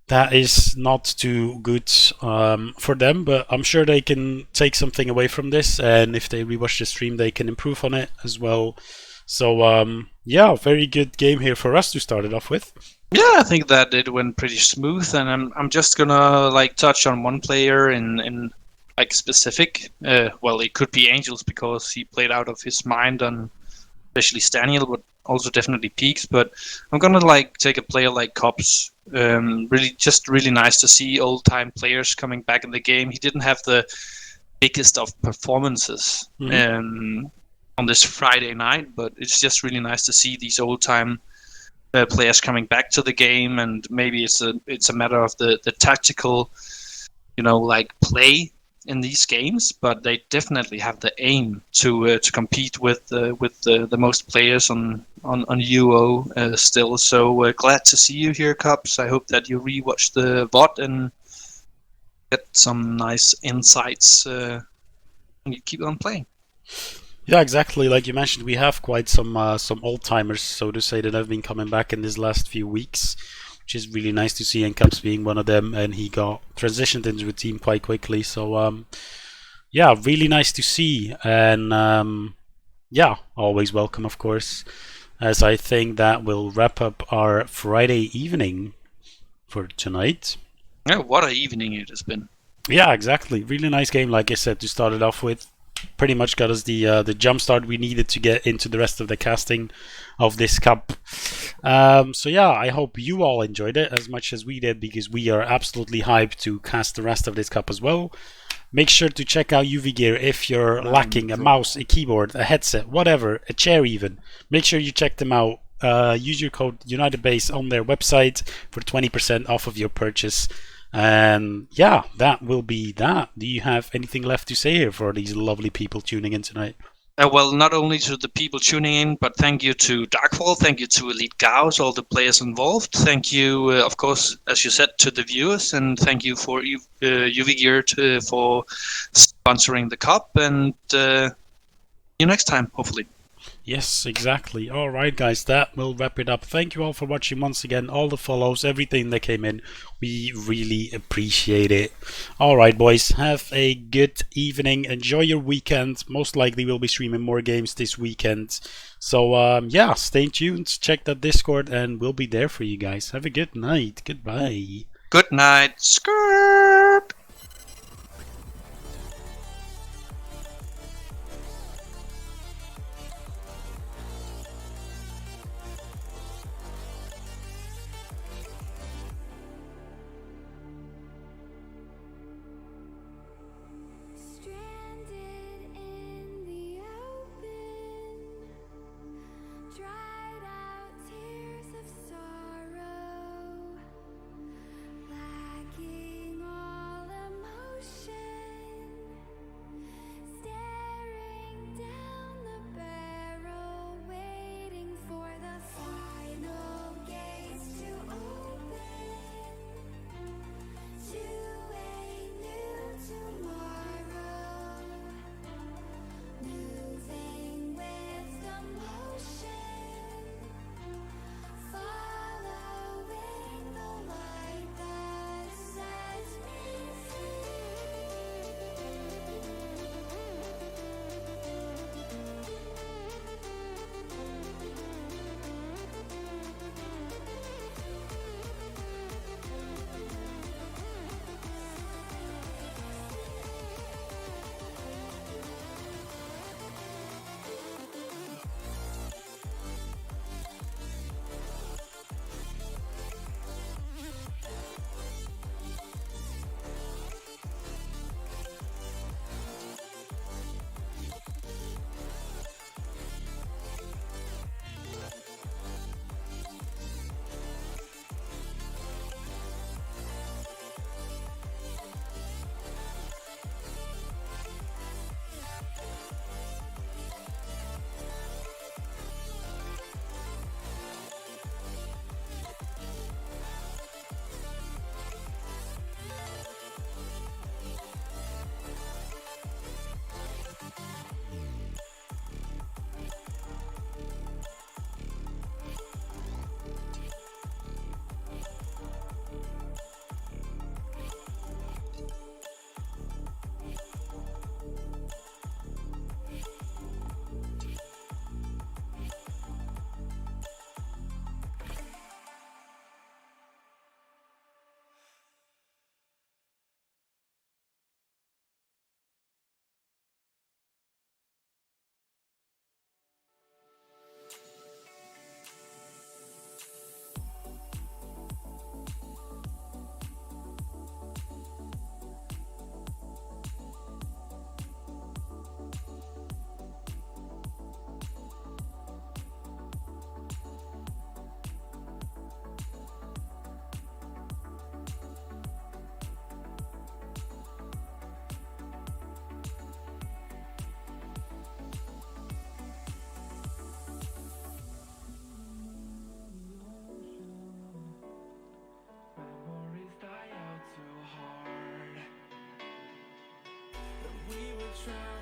that is not too good for them, but I'm sure they can take something away from this, and if they rewatch the stream, they can improve on it as well. So yeah, very good game here for us to start it off with. Yeah, I think that it went pretty smooth, and I'm just gonna like touch on one player in like specific. Well, it could be Angels because he played out of his mind on especially Staniel, but also definitely Peaks. But I'm gonna like take a player like Cops. Really nice to see old time players coming back in the game. He didn't have the biggest of performances on this Friday night, but it's just really nice to see these old time players coming back to the game, and maybe it's a matter of the tactical, like play in these games, but they definitely have the aim to compete with the most players on UO still. So glad to see you here, Cups. I hope that you rewatch the VOD and get some nice insights and you keep on playing. Yeah, exactly. Like you mentioned, we have quite some old timers, so to say, that have been coming back in these last few weeks, which is really nice to see. And Cups being one of them, and he got transitioned into the team quite quickly. So yeah, really nice to see, and yeah, always welcome, of course. As I think that will wrap up our Friday evening for tonight. Yeah, what an evening it has been. Yeah, exactly. Really nice game, like I said, to start it off with. Pretty much got us the jump start we needed to get into the rest of the casting of this cup. So yeah, I hope you all enjoyed it as much as we did, because we are absolutely hyped to cast the rest of this cup as well. Make sure to check out UviGear if you're lacking a mouse, a keyboard, a headset, whatever, a chair even. Make sure you check them out. Use your code UnitedBase on their website for 20% off of your purchase. And yeah, that will be that. Do you have anything left to say here for these lovely people tuning in tonight? Well, not only to the people tuning in, but thank you to Darkfall, thank you to Elite GaoZ, all the players involved. Thank you, of course, as you said, to the viewers, and thank you for UviGear for sponsoring the cup. And see you next time, hopefully. Yes, exactly. All right, guys, that will wrap it up. Thank you all for watching once again. All the follows, everything that came in, we really appreciate it. All right, boys, have a good evening. Enjoy your weekend. Most likely we'll be streaming more games this weekend. So yeah, stay tuned. Check that Discord, and we'll be there for you guys. Have a good night. Goodbye. Good night. Skirt. Lacking all try.